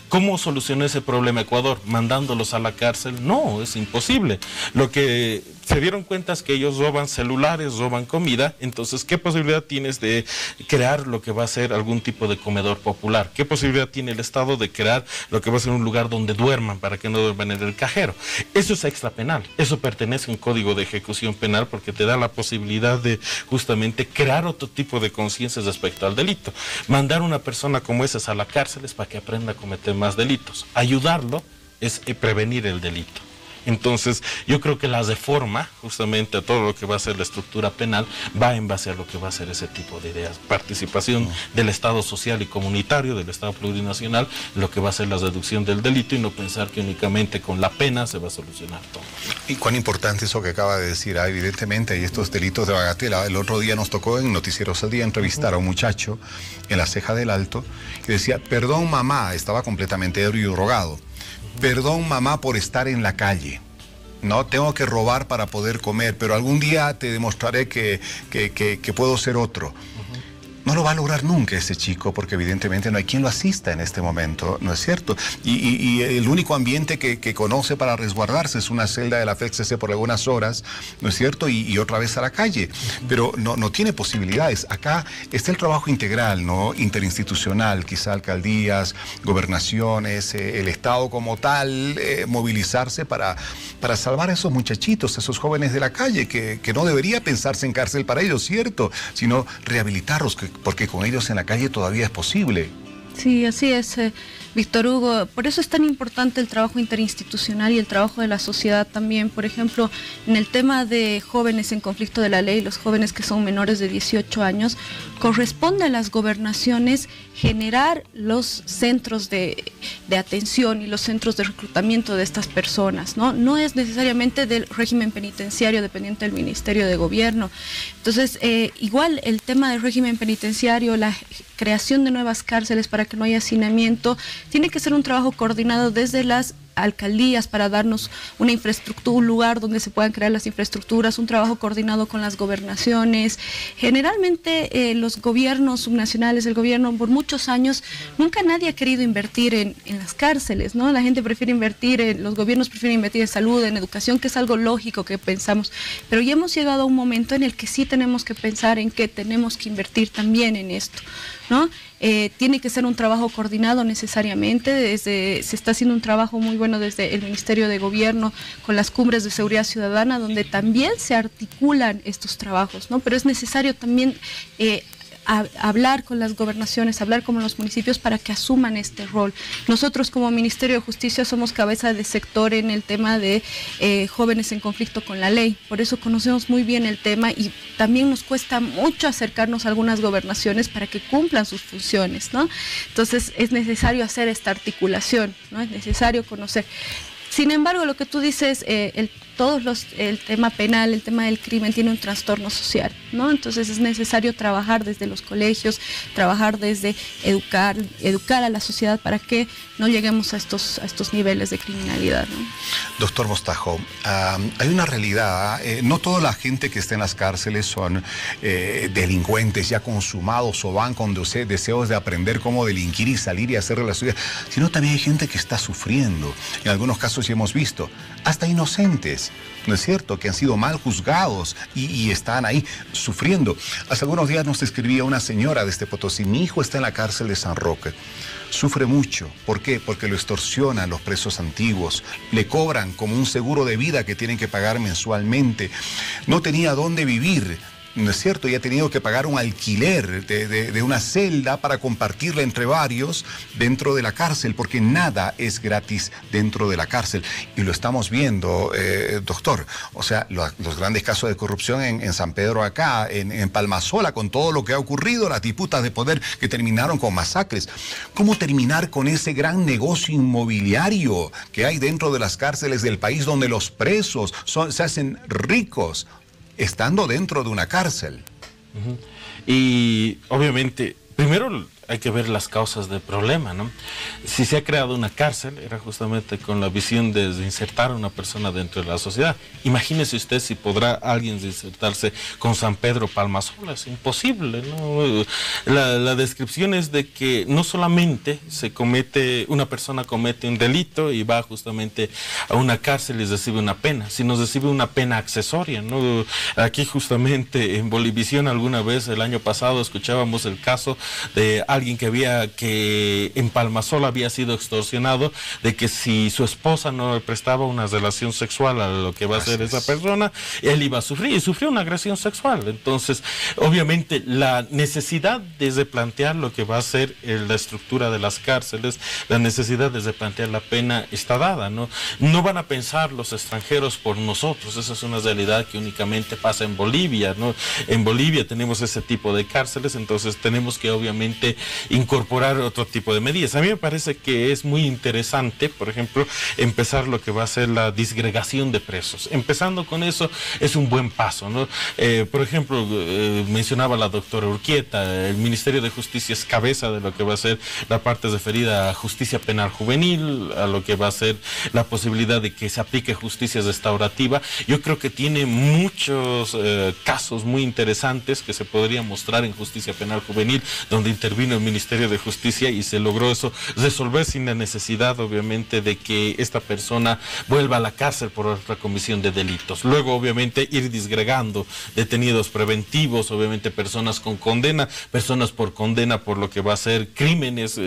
¿Cómo solucionó ese problema Ecuador? ¿Mandándolos a la cárcel? No, es imposible. Lo que se dieron cuenta es que ellos roban celulares, roban comida. Entonces, ¿qué posibilidad tienes de crear lo que va a ser algún tipo de comedor popular? ¿Qué posibilidad tiene el Estado de crear lo que va a ser un lugar donde duerman para que no duerman en el cajero? Eso es extrapenal. Eso pertenece a un Código de Ejecución Penal porque te da la posibilidad de justamente crear otro tipo de conciencia respecto al delito. Mandar a una persona como esa a la cárcel es para que aprenda a cometer más delitos. Ayudarlo es prevenir el delito. Entonces, yo creo que la reforma, justamente a todo lo que va a ser la estructura penal, va en base a lo que va a ser ese tipo de ideas. Participación del Estado social y comunitario, del Estado plurinacional, lo que va a ser la reducción del delito y no pensar que únicamente con la pena se va a solucionar todo. Y cuán importante eso que acaba de decir. Evidentemente hay estos delitos de bagatela. El otro día nos tocó en Noticieros al Día entrevistar a un muchacho en la Ceja del Alto que decía, perdón mamá, estaba completamente ebrio y drogado. Perdón mamá por estar en la calle, no tengo que robar para poder comer, pero algún día te demostraré que puedo ser otro. no lo va a lograr nunca ese chico, porque evidentemente no hay quien lo asista en este momento, ¿no es cierto? Y el único ambiente que conoce para resguardarse es una celda de la FECCC por algunas horas, ¿no es cierto? Y otra vez a la calle, pero no tiene posibilidades. Acá está el trabajo integral, ¿no? Interinstitucional, quizá alcaldías, gobernaciones, el Estado como tal, movilizarse para salvar a esos muchachitos, a esos jóvenes de la calle, que no debería pensarse en cárcel para ellos, ¿cierto? Sino rehabilitarlos, porque con ellos en la calle todavía es posible. Sí, así es, Víctor Hugo. Por eso es tan importante el trabajo interinstitucional y el trabajo de la sociedad también. Por ejemplo, en el tema de jóvenes en conflicto de la ley, los jóvenes que son menores de 18 años, corresponde a las gobernaciones generar los centros de atención y los centros de reclutamiento de estas personas, ¿no? No es necesariamente del régimen penitenciario dependiente del Ministerio de Gobierno. Entonces, igual el tema del régimen penitenciario, la creación de nuevas cárceles para que no haya hacinamiento, tiene que ser un trabajo coordinado desde las alcaldías para darnos una infraestructura, un lugar donde se puedan crear las infraestructuras, un trabajo coordinado con las gobernaciones. Generalmente los gobiernos subnacionales, el gobierno por muchos años, nunca nadie ha querido invertir en las cárceles, ¿no? La gente prefiere invertir, los gobiernos prefieren invertir en salud, en educación, que es algo lógico que pensamos, pero ya hemos llegado a un momento en el que sí tenemos que pensar en que tenemos que invertir también en esto, ¿no? Tiene que ser un trabajo coordinado necesariamente, se está haciendo un trabajo muy bueno desde el Ministerio de Gobierno con las cumbres de seguridad ciudadana, donde también se articulan estos trabajos, ¿no? Pero es necesario también hablar con las gobernaciones, hablar con los municipios para que asuman este rol. Nosotros como Ministerio de Justicia somos cabeza de sector en el tema de jóvenes en conflicto con la ley, por eso conocemos muy bien el tema y también nos cuesta mucho acercarnos a algunas gobernaciones para que cumplan sus funciones, ¿no? Entonces es necesario hacer esta articulación, ¿no? Es necesario conocer. Sin embargo, lo que tú dices, el tema penal, el tema del crimen tiene un trastorno social, ¿no? Entonces es necesario trabajar desde los colegios, trabajar desde educar a la sociedad para que no lleguemos a estos niveles de criminalidad, ¿no? Doctor Mostajo, hay una realidad, no toda la gente que está en las cárceles son delincuentes ya consumados o van con deseos de aprender cómo delinquir y salir y hacer la suya, sino también hay gente que está sufriendo. En algunos casos ya hemos visto, hasta inocentes, ¿no es cierto?, que han sido mal juzgados y están ahí sufriendo. Hace algunos días nos escribía una señora desde Potosí: mi hijo está en la cárcel de San Roque, sufre mucho. ¿Por qué? Porque lo extorsionan los presos antiguos, le cobran como un seguro de vida que tienen que pagar mensualmente, no tenía dónde vivir, ¿no es cierto? Y ha tenido que pagar un alquiler de una celda para compartirla entre varios dentro de la cárcel, porque nada es gratis dentro de la cárcel. Y lo estamos viendo, doctor. O sea, los grandes casos de corrupción en San Pedro acá, en Palmasola, con todo lo que ha ocurrido, las disputas de poder que terminaron con masacres. ¿Cómo terminar con ese gran negocio inmobiliario que hay dentro de las cárceles del país, donde los presos se hacen ricos estando dentro de una cárcel? Y obviamente, primero hay que ver las causas del problema, ¿no? Si se ha creado una cárcel, era justamente con la visión de insertar a una persona dentro de la sociedad. Imagínese usted si podrá alguien insertarse con San Pedro Palmasola, es imposible, ¿no? La descripción es de que no solamente una persona comete un delito y va justamente a una cárcel y recibe una pena, sino recibe una pena accesoria, ¿no? Aquí justamente en Bolivisión alguna vez el año pasado escuchábamos el caso de alguien que en Palmasola había sido extorsionado, de que si su esposa no le prestaba una relación sexual a lo que va a hacer esa persona, él iba a sufrir, y sufrió una agresión sexual. Entonces, obviamente, la necesidad de replantear lo que va a ser la estructura de las cárceles, la necesidad de replantear la pena está dada, ¿no? No van a pensar los extranjeros por nosotros, esa es una realidad que únicamente pasa en Bolivia, ¿no? En Bolivia tenemos ese tipo de cárceles, entonces tenemos que obviamente incorporar otro tipo de medidas. A mí me parece que es muy interesante, por ejemplo, empezar lo que va a ser la disgregación de presos. Empezando con eso es un buen paso, ¿no? Por ejemplo, mencionaba la doctora Urquieta, el Ministerio de Justicia es cabeza de lo que va a ser la parte referida a justicia penal juvenil, a lo que va a ser la posibilidad de que se aplique justicia restaurativa. Yo creo que tiene muchos casos muy interesantes que se podrían mostrar en justicia penal juvenil, donde intervino el Ministerio de Justicia y se logró eso resolver sin la necesidad, obviamente, de que esta persona vuelva a la cárcel por otra comisión de delitos. Luego, obviamente, ir disgregando detenidos preventivos, obviamente personas con condena, personas por condena por lo que va a ser crímenes.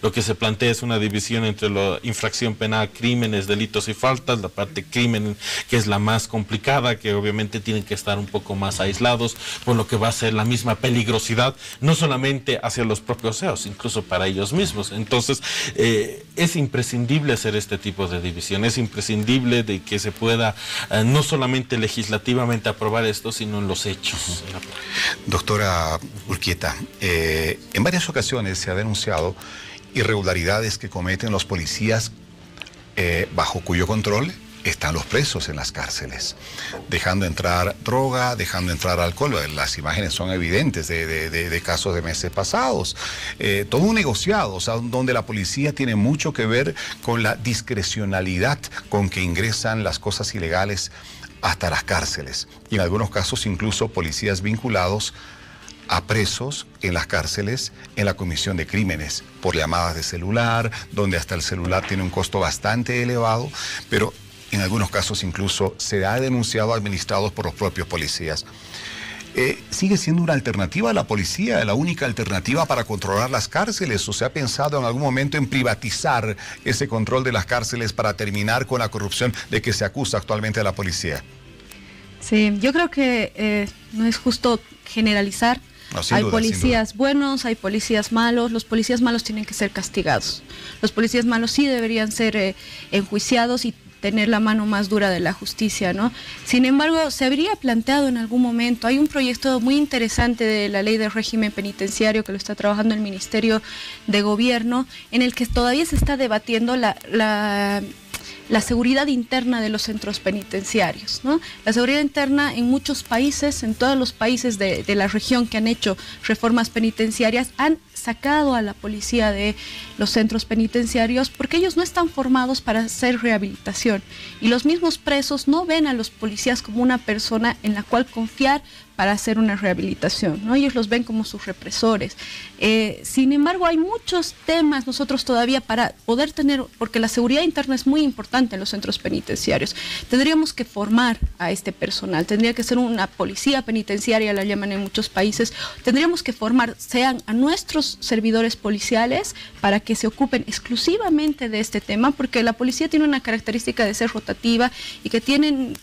Lo que se plantea es una división entre la infracción penal, crímenes, delitos y faltas, la parte crimen que es la más complicada, que obviamente tienen que estar un poco más aislados por lo que va a ser la misma peligrosidad, no solamente hacia los propios reos, incluso para ellos mismos. Entonces, es imprescindible hacer este tipo de división, es imprescindible de que se pueda no solamente legislativamente aprobar esto, sino en los hechos. Doctora Urquieta, en varias ocasiones se ha denunciado irregularidades que cometen los policías bajo cuyo control están los presos en las cárceles, dejando entrar droga, dejando entrar alcohol. Las imágenes son evidentes de casos de meses pasados. Todo un negociado, o sea, donde la policía tiene mucho que ver con la discrecionalidad con que ingresan las cosas ilegales hasta las cárceles. Y en algunos casos incluso policías vinculados a presos en las cárceles en la comisión de crímenes por llamadas de celular, donde hasta el celular tiene un costo bastante elevado, pero en algunos casos incluso se ha denunciado administrados por los propios policías. ¿Sigue siendo una alternativa a la policía, la única alternativa para controlar las cárceles? ¿O se ha pensado en algún momento en privatizar ese control de las cárceles para terminar con la corrupción de que se acusa actualmente a la policía? Sí, yo creo que no es justo generalizar. No, hay duda, policías buenos, hay policías malos. Los policías malos tienen que ser castigados. Los policías malos sí deberían ser enjuiciados y tener la mano más dura de la justicia, ¿no? Sin embargo, se habría planteado en algún momento, hay un proyecto muy interesante de la ley del régimen penitenciario que lo está trabajando el Ministerio de Gobierno, en el que todavía se está debatiendo la seguridad interna de los centros penitenciarios, ¿no? La seguridad interna en muchos países, en todos los países de la región que han hecho reformas penitenciarias, han sacado a la policía de los centros penitenciarios porque ellos no están formados para hacer rehabilitación y los mismos presos no ven a los policías como una persona en la cual confiar para hacer una rehabilitación, ¿no? Ellos los ven como sus represores. Sin embargo, hay muchos temas nosotros todavía para poder tener, porque la seguridad interna es muy importante en los centros penitenciarios. Tendríamos que formar a este personal, tendría que ser una policía penitenciaria, la llaman en muchos países. Tendríamos que formar, sean a nuestros servidores policiales para que se ocupen exclusivamente de este tema, porque la policía tiene una característica de ser rotativa y que tienen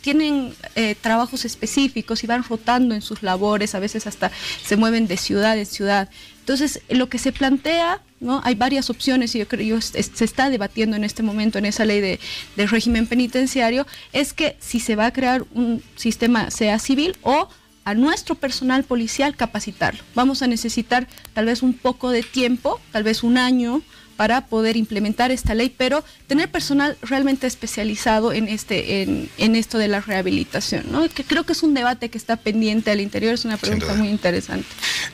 trabajos específicos y van rotando en sus labores, a veces hasta se mueven de ciudad en ciudad. Entonces, lo que se plantea, ¿no? Hay varias opciones y yo creo que se está debatiendo en este momento en esa ley del régimen penitenciario, es que si se va a crear un sistema, sea civil o a nuestro personal policial capacitarlo. Vamos a necesitar tal vez un poco de tiempo, tal vez un año, para poder implementar esta ley, pero tener personal realmente especializado en esto de la rehabilitación, ¿no? Que creo que es un debate que está pendiente al interior, es una pregunta muy interesante.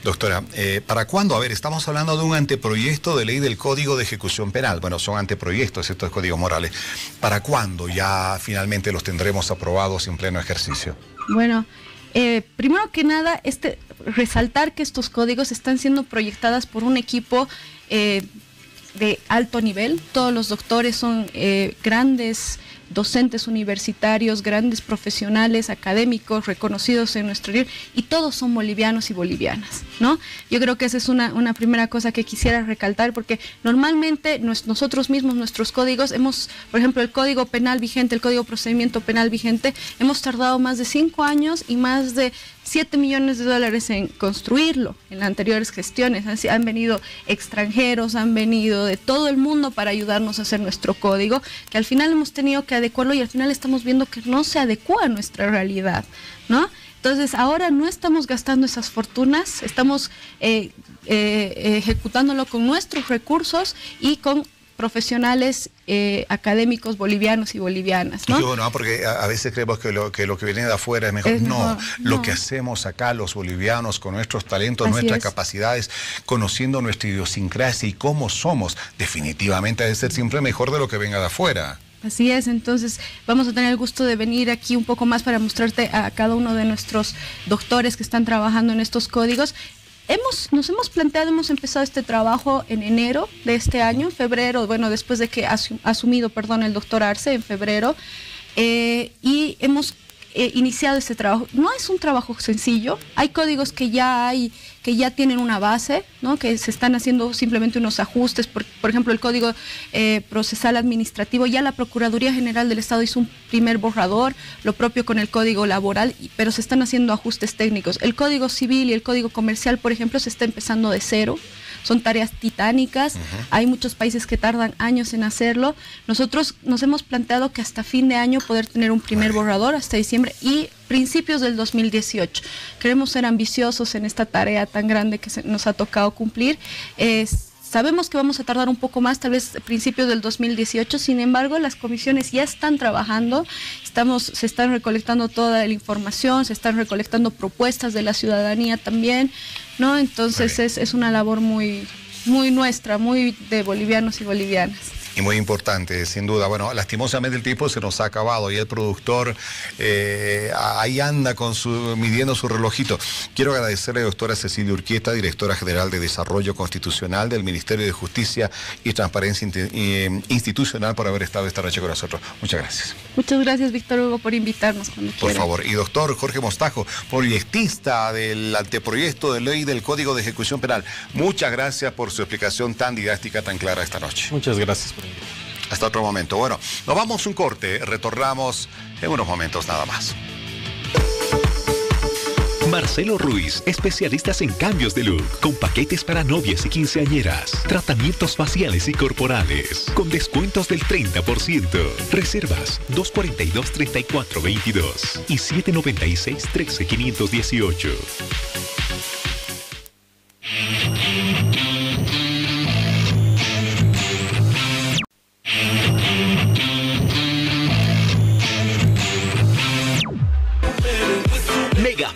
Doctora, ¿para cuándo? A ver, estamos hablando de un anteproyecto de ley del Código de Ejecución Penal. Bueno, son anteproyectos estos códigos morales. ¿Para cuándo ya finalmente los tendremos aprobados en pleno ejercicio? Bueno, primero que nada, resaltar que estos códigos están siendo proyectados por un equipo de alto nivel. Todos los doctores son grandes docentes universitarios, grandes profesionales, académicos, reconocidos en nuestro nivel, y todos son bolivianos y bolivianas, ¿no? Yo creo que esa es una primera cosa que quisiera recalcar, porque normalmente nosotros mismos, nuestros códigos, por ejemplo, el Código Penal vigente, el Código Procedimiento Penal vigente, hemos tardado más de 5 años y más de 7 millones de dólares en construirlo. En las anteriores gestiones han venido extranjeros, han venido de todo el mundo para ayudarnos a hacer nuestro código, que al final hemos tenido que adecuarlo y al final estamos viendo que no se adecua a nuestra realidad, ¿no? Entonces, ahora no estamos gastando esas fortunas, estamos ejecutándolo con nuestros recursos y con profesionales académicos bolivianos y bolivianas, ¿no? Sí, bueno, porque a veces creemos que lo que viene de afuera es mejor. No, lo que hacemos acá los bolivianos con nuestros talentos, nuestras capacidades, conociendo nuestra idiosincrasia y cómo somos, definitivamente debe ser siempre mejor de lo que venga de afuera. Así es, entonces vamos a tener el gusto de venir aquí un poco más para mostrarte a cada uno de nuestros doctores que están trabajando en estos códigos. Nos hemos planteado, hemos empezado este trabajo en enero de este año, en febrero, bueno, después de que ha asumido, el doctor Arce en febrero, y hemos iniciado este trabajo. No es un trabajo sencillo, hay códigos que ya tienen una base, ¿no? Que se están haciendo simplemente unos ajustes, por ejemplo, el Código Procesal Administrativo, ya la Procuraduría General del Estado hizo un primer borrador, lo propio con el Código Laboral, pero se están haciendo ajustes técnicos. El Código Civil y el Código Comercial, por ejemplo, se está empezando de cero. Son tareas titánicas, hay muchos países que tardan años en hacerlo. Nosotros nos hemos planteado que hasta fin de año poder tener un primer borrador, hasta diciembre y principios del 2018. Queremos ser ambiciosos en esta tarea tan grande que nos ha tocado cumplir. Sabemos que vamos a tardar un poco más, tal vez principios del 2018, sin embargo, las comisiones ya están trabajando, se están recolectando toda la información, se están recolectando propuestas de la ciudadanía también, ¿no? Entonces es una labor muy, muy nuestra, muy de bolivianos y bolivianas. Y muy importante, sin duda. Bueno, lastimosamente el tiempo se nos ha acabado y el productor ahí anda midiendo su relojito. Quiero agradecerle a la doctora Cecilia Urquieta, directora general de Desarrollo Constitucional del Ministerio de Justicia y Transparencia Institucional, por haber estado esta noche con nosotros. Muchas gracias. Muchas gracias, Víctor Hugo, por invitarnos cuando Por favor. Y doctor Jorge Mostajo, proyectista del anteproyecto de ley del Código de Ejecución Penal. Muchas gracias por su explicación tan didáctica, tan clara esta noche. Muchas gracias por hasta otro momento. Bueno, nos vamos un corte, retornamos en unos momentos nada más. Marcelo Ruiz, especialistas en cambios de look, con paquetes para novias y quinceañeras, tratamientos faciales y corporales, con descuentos del 30%. Reservas 242-3422 y 796-13518.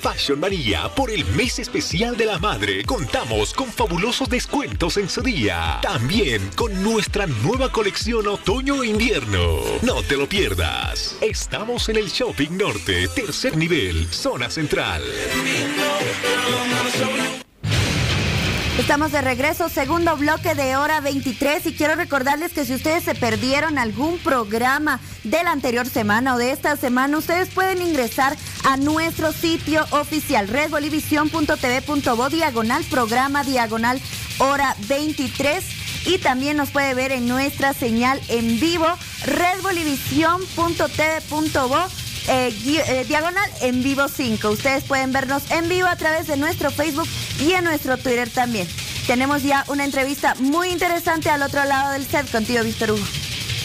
Fashion Manía, por el mes especial de la madre, contamos con fabulosos descuentos en su día. También con nuestra nueva colección otoño-invierno. No te lo pierdas. Estamos en el Shopping Norte, tercer nivel, zona central. Estamos de regreso, segundo bloque de hora 23 y quiero recordarles que si ustedes se perdieron algún programa de la anterior semana o de esta semana, ustedes pueden ingresar a nuestro sitio oficial redbolivision.tv.bo /programa /hora 23 y también nos puede ver en nuestra señal en vivo redbolivision.tv.bo en vivo 5. Ustedes pueden vernos en vivo a través de nuestro Facebook y en nuestro Twitter también. Tenemos ya una entrevista muy interesante al otro lado del set contigo, Víctor Hugo.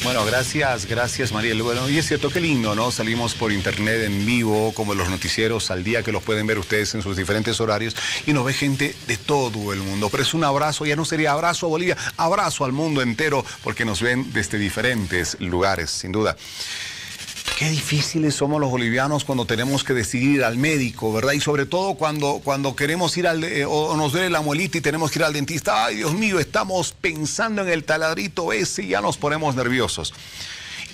Bueno, gracias Mariel. Bueno, y es cierto, qué lindo, ¿no? Salimos por internet en vivo, como los noticieros al día, que los pueden ver ustedes en sus diferentes horarios, y nos ve gente de todo el mundo. Pero es un abrazo, ya no sería abrazo a Bolivia, abrazo al mundo entero, porque nos ven desde diferentes lugares, sin duda. Qué difíciles somos los bolivianos cuando tenemos que decidir ir al médico, ¿verdad? Y sobre todo cuando queremos ir o nos duele la muelita y tenemos que ir al dentista. Ay, Dios mío, estamos pensando en el taladrito ese y ya nos ponemos nerviosos.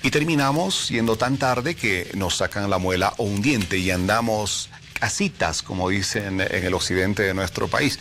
Y terminamos yendo tan tarde que nos sacan la muela o un diente y andamos a citas, como dicen en el occidente de nuestro país,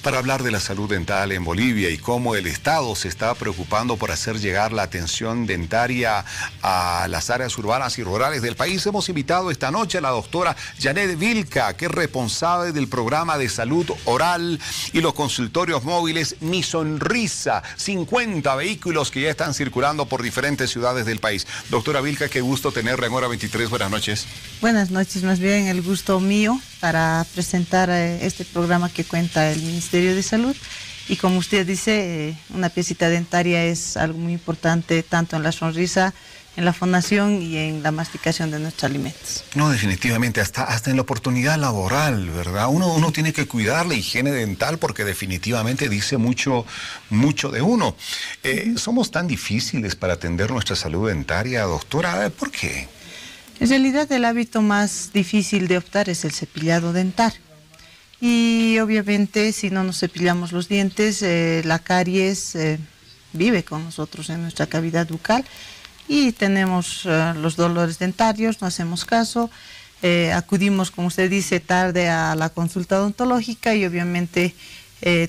para hablar de la salud dental en Bolivia y cómo el Estado se está preocupando por hacer llegar la atención dentaria a las áreas urbanas y rurales del país. Hemos invitado esta noche a la doctora Janet Vilca, que es responsable del programa de salud oral y los consultorios móviles Mi Sonrisa, 50 vehículos que ya están circulando por diferentes ciudades del país. Doctora Vilca, qué gusto tenerla en Hora 23. Buenas noches. Buenas noches, más bien el gusto mío para presentar este programa que cuenta el Ministerio de Salud. Y como usted dice, una piecita dentaria es algo muy importante tanto en la sonrisa en la fonación y en la masticación de nuestros alimentos. No, definitivamente, hasta en la oportunidad laboral, ¿verdad? Uno tiene que cuidar la higiene dental porque definitivamente dice mucho de uno. ¿Somos tan difíciles para atender nuestra salud dentaria, doctora? ¿Por qué? En realidad el hábito más difícil de optar es el cepillado dental. Y obviamente si no nos cepillamos los dientes, la caries vive con nosotros en nuestra cavidad bucal y tenemos los dolores dentarios, no hacemos caso, acudimos, como usted dice, tarde a la consulta odontológica y obviamente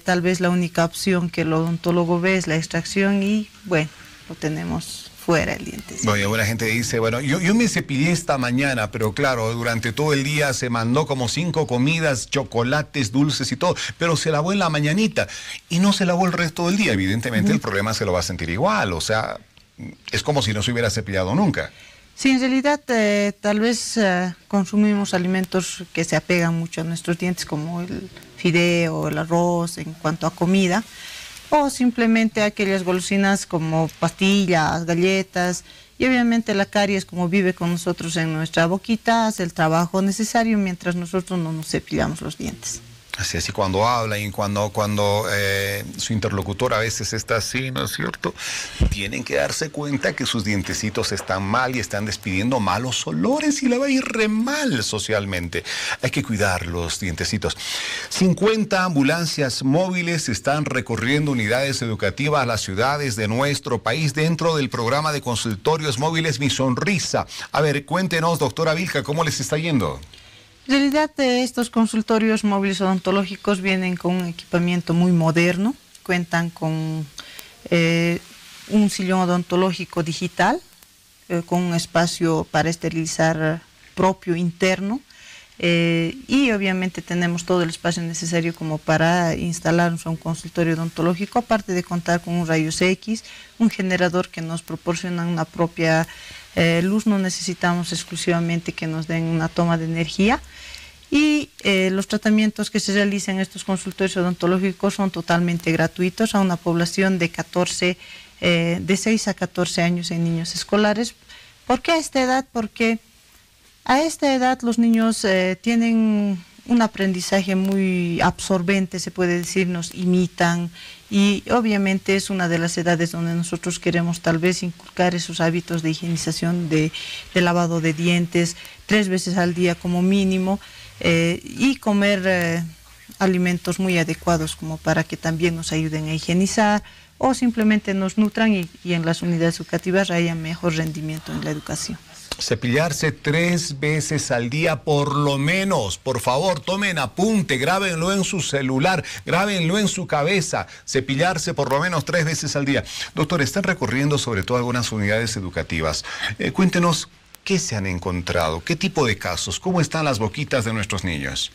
tal vez la única opción que el odontólogo ve es la extracción y bueno, lo tenemos fuera el diente. Bueno, buena gente dice, bueno, yo me cepillé esta mañana, pero claro, durante todo el día se mandó como 5 comidas, chocolates, dulces y todo, pero se lavó en la mañanita y no se lavó el resto del día. Evidentemente el problema se lo va a sentir igual, o sea, es como si no se hubiera cepillado nunca. Sí, en realidad tal vez consumimos alimentos que se apegan mucho a nuestros dientes, como el fideo, el arroz, en cuanto a comida, o simplemente aquellas golosinas como pastillas, galletas, y obviamente la caries, como vive con nosotros en nuestra boquita, hace el trabajo necesario mientras nosotros no nos cepillamos los dientes. Así cuando habla y cuando su interlocutor a veces está así, ¿no es cierto? Tienen que darse cuenta que sus dientecitos están mal y están despidiendo malos olores y le va a ir re mal socialmente. Hay que cuidar los dientecitos. 50 ambulancias móviles están recorriendo unidades educativas a las ciudades de nuestro país dentro del programa de consultorios móviles Mi Sonrisa. A ver, cuéntenos, doctora Vilca, ¿cómo les está yendo? En realidad estos consultorios móviles odontológicos vienen con un equipamiento muy moderno, cuentan con un sillón odontológico digital, con un espacio para esterilizar propio interno y obviamente tenemos todo el espacio necesario como para instalar un consultorio odontológico, aparte de contar con un rayos X, un generador que nos proporciona una propia luz, no necesitamos exclusivamente que nos den una toma de energía y los tratamientos que se realizan en estos consultorios odontológicos son totalmente gratuitos a una población de 6 a 14 años en niños escolares. ¿Por qué a esta edad? Porque a esta edad los niños tienen un aprendizaje muy absorbente, se puede decir, nos imitan y obviamente es una de las edades donde nosotros queremos tal vez inculcar esos hábitos de higienización, de lavado de dientes 3 veces al día como mínimo y comer alimentos muy adecuados como para que también nos ayuden a higienizar o simplemente nos nutran y en las unidades educativas haya mejor rendimiento en la educación. Cepillarse 3 veces al día por lo menos. Por favor, tomen apunte, grábenlo en su celular, grábenlo en su cabeza. Cepillarse por lo menos 3 veces al día. Doctor, están recorriendo sobre todo algunas unidades educativas. Cuéntenos, ¿qué se han encontrado? ¿Qué tipo de casos? ¿Cómo están las boquitas de nuestros niños?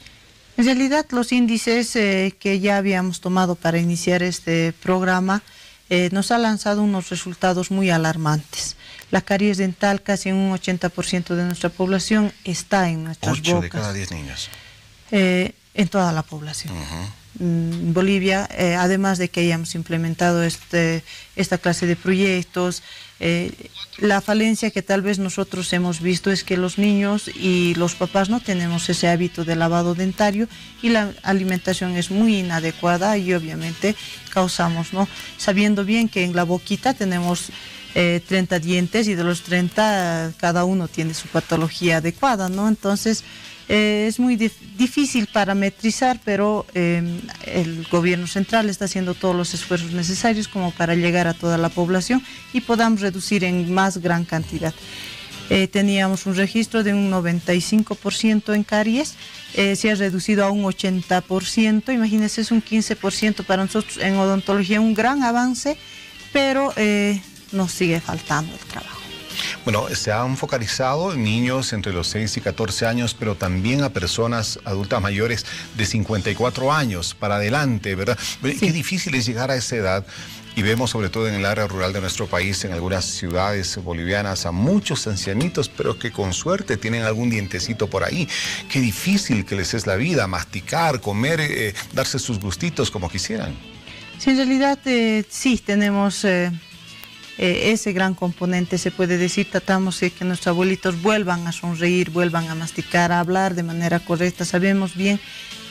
En realidad, los índices que ya habíamos tomado para iniciar este programa nos ha lanzado unos resultados muy alarmantes. La caries dental, casi en un 80% de nuestra población, está en nuestras bocas. 8 de cada 10 niños. En toda la población. En Bolivia, además de que hayamos implementado esta clase de proyectos, la falencia que tal vez nosotros hemos visto es que los niños y los papás no tenemos ese hábito de lavado dentario y la alimentación es muy inadecuada y obviamente causamos, ¿no? Sabiendo bien que en la boquita tenemos 30 dientes y de los 30 cada uno tiene su patología adecuada, ¿no? Entonces es muy difícil parametrizar, pero el gobierno central está haciendo todos los esfuerzos necesarios como para llegar a toda la población y podamos reducir en más gran cantidad. Teníamos un registro de un 95% en caries, se ha reducido a un 80%, imagínense, es un 15% para nosotros en odontología, un gran avance, pero nos sigue faltando el trabajo. Bueno, se han focalizado en niños entre los 6 y 14 años, pero también a personas adultas mayores de 54 años para adelante, ¿verdad? Sí. Qué difícil es llegar a esa edad. Y vemos sobre todo en el área rural de nuestro país, en algunas ciudades bolivianas, a muchos ancianitos, pero que con suerte tienen algún dientecito por ahí. Qué difícil que les es la vida, masticar, comer, darse sus gustitos como quisieran. Sí, en realidad sí, tenemos ese gran componente, se puede decir, tratamos de que nuestros abuelitos vuelvan a sonreír, vuelvan a masticar, a hablar de manera correcta. Sabemos bien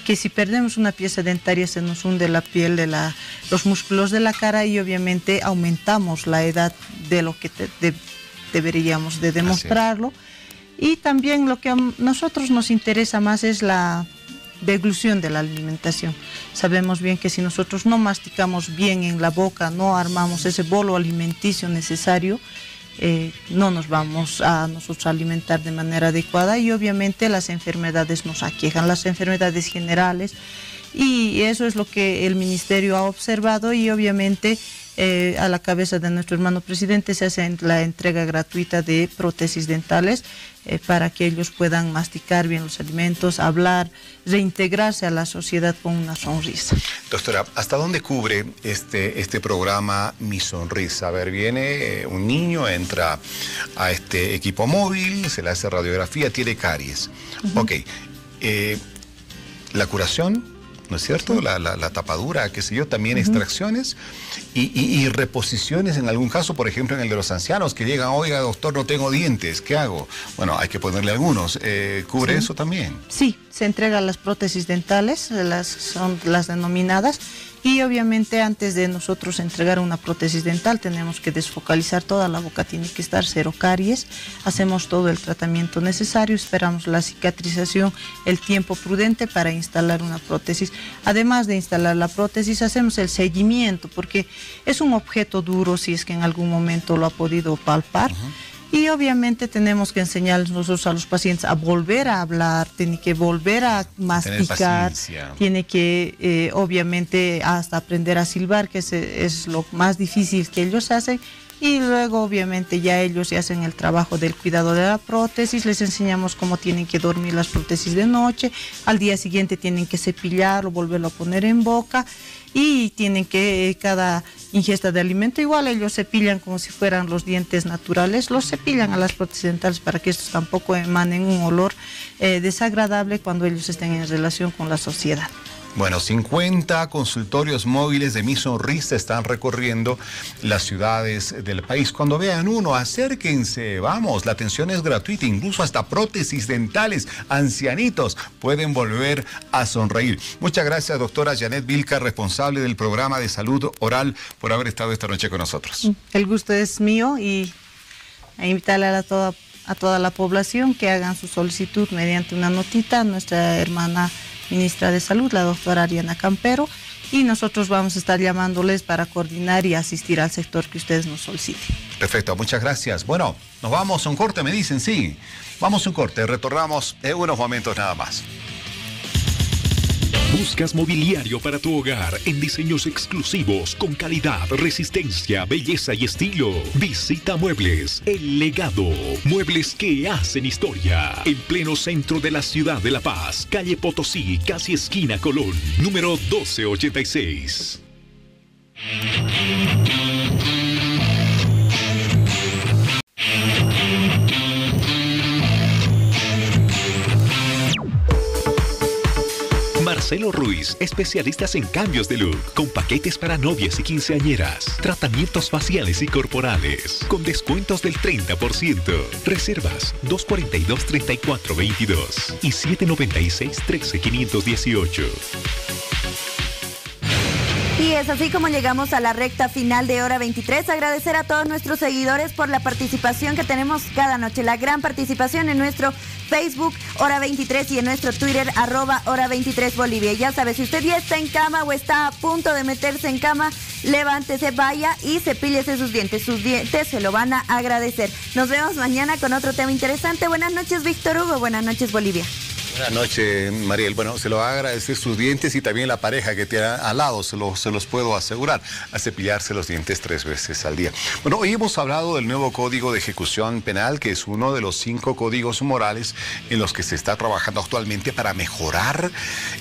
que si perdemos una pieza dentaria se nos hunde la piel de los músculos de la cara y obviamente aumentamos la edad de lo que deberíamos de demostrarlo. Y también lo que a nosotros nos interesa más es la deglución de la alimentación. Sabemos bien que si nosotros no masticamos bien en la boca, no armamos ese bolo alimenticio necesario, no nos vamos a nosotros alimentar de manera adecuada y obviamente las enfermedades nos aquejan, las enfermedades generales, y eso es lo que el Ministerio ha observado y obviamente a la cabeza de nuestro hermano presidente se hace la entrega gratuita de prótesis dentales para que ellos puedan masticar bien los alimentos, hablar, reintegrarse a la sociedad con una sonrisa. Doctora, ¿hasta dónde cubre este programa Mi Sonrisa? A ver, viene un niño, entra a este equipo móvil, se le hace radiografía, tiene caries. Ok, la curación, ¿no es cierto? Sí. La tapadura, qué sé yo, también extracciones y reposiciones en algún caso, por ejemplo, en el de los ancianos que llegan, oiga, doctor, no tengo dientes, ¿qué hago? Bueno, hay que ponerle algunos. ¿Cubre eso también? Sí, se entregan las prótesis dentales, son las denominadas, y obviamente antes de nosotros entregar una prótesis dental tenemos que desfocalizar toda la boca, tiene que estar cero caries, hacemos todo el tratamiento necesario, esperamos la cicatrización, el tiempo prudente para instalar una prótesis. Además de instalar la prótesis, hacemos el seguimiento, porque es un objeto duro si es que en algún momento lo ha podido palpar. Y obviamente tenemos que enseñarles nosotros a los pacientes a volver a hablar, tiene que volver a masticar, tiene que obviamente hasta aprender a silbar, que es lo más difícil que ellos hacen. Y luego obviamente ya ellos se hacen el trabajo del cuidado de la prótesis, les enseñamos cómo tienen que dormir las prótesis de noche, al día siguiente tienen que cepillarlo, volverlo a poner en boca y tienen que cada ingesta de alimento igual ellos cepillan como si fueran los dientes naturales, los cepillan a las prótesis dentales para que estos tampoco emanen un olor desagradable cuando ellos estén en relación con la sociedad. Bueno, 50 consultorios móviles de Mi Sonrisa están recorriendo las ciudades del país. Cuando vean uno, acérquense, vamos, la atención es gratuita, incluso hasta prótesis dentales, ancianitos pueden volver a sonreír. Muchas gracias, doctora Janet Vilca, responsable del programa de salud oral, por haber estado esta noche con nosotros. El gusto es mío y a invitarle a toda la población que hagan su solicitud mediante una notita a nuestra hermana ministra de Salud, la doctora Ariana Campero, y nosotros vamos a estar llamándoles para coordinar y asistir al sector que ustedes nos soliciten. Perfecto, muchas gracias. Bueno, nos vamos a un corte, me dicen, sí. Vamos a un corte, retornamos en unos momentos nada más. ¿Buscas mobiliario para tu hogar en diseños exclusivos con calidad, resistencia, belleza y estilo? Visita Muebles El Legado. Muebles que hacen historia. En pleno centro de la ciudad de La Paz, calle Potosí, casi esquina Colón, número 1286. Marcelo Ruiz, especialistas en cambios de look, con paquetes para novias y quinceañeras, tratamientos faciales y corporales, con descuentos del 30%. Reservas 242-3422 y 796-13518. Y es así como llegamos a la recta final de Hora 23. Agradecer a todos nuestros seguidores por la participación que tenemos cada noche. La gran participación en nuestro Facebook Hora 23 y en nuestro Twitter @Hora 23 Bolivia. Ya sabe, si usted ya está en cama o está a punto de meterse en cama, levántese, vaya y cepíllese sus dientes. Sus dientes se lo van a agradecer. Nos vemos mañana con otro tema interesante. Buenas noches, Víctor Hugo. Buenas noches, Bolivia. Buenas noches, Mariel. Bueno, se lo va a agradecer sus dientes y también la pareja que tiene al lado, se los puedo asegurar, a cepillarse los dientes 3 veces al día. Bueno, hoy hemos hablado del nuevo Código de Ejecución Penal, que es uno de los 5 códigos morales en los que se está trabajando actualmente para mejorar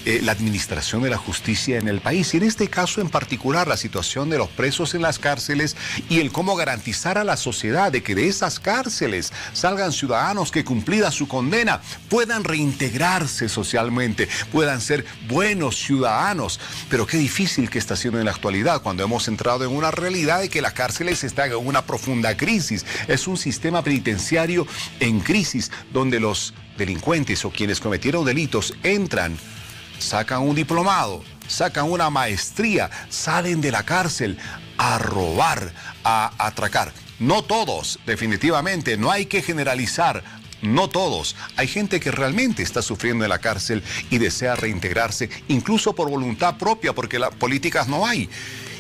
la administración de la justicia en el país. Y en este caso en particular, la situación de los presos en las cárceles y el cómo garantizar a la sociedad de que de esas cárceles salgan ciudadanos que, cumplida su condena, puedan reintegrar integrarse socialmente, puedan ser buenos ciudadanos. Pero qué difícil que está siendo en la actualidad cuando hemos entrado en una realidad de que las cárceles están en una profunda crisis. Es un sistema penitenciario en crisis donde los delincuentes o quienes cometieron delitos entran, sacan un diplomado, sacan una maestría, salen de la cárcel a robar, a atracar. No todos, definitivamente, no hay que generalizar. No todos. Hay gente que realmente está sufriendo en la cárcel y desea reintegrarse, incluso por voluntad propia, porque las políticas no hay,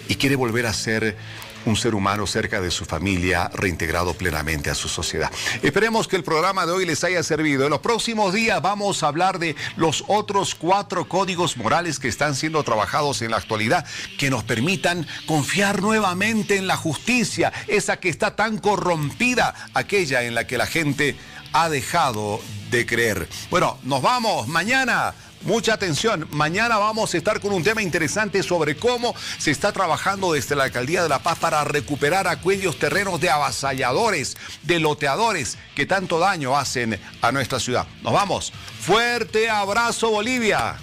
y quiere volver a ser un ser humano cerca de su familia, reintegrado plenamente a su sociedad. Esperemos que el programa de hoy les haya servido. En los próximos días vamos a hablar de los otros 4 códigos morales que están siendo trabajados en la actualidad, que nos permitan confiar nuevamente en la justicia, esa que está tan corrompida, aquella en la que la gente ha dejado de creer. Bueno, nos vamos mañana. Mucha atención, mañana vamos a estar con un tema interesante sobre cómo se está trabajando desde la Alcaldía de La Paz para recuperar aquellos terrenos de avasalladores, de loteadores que tanto daño hacen a nuestra ciudad. Nos vamos. Fuerte abrazo, Bolivia.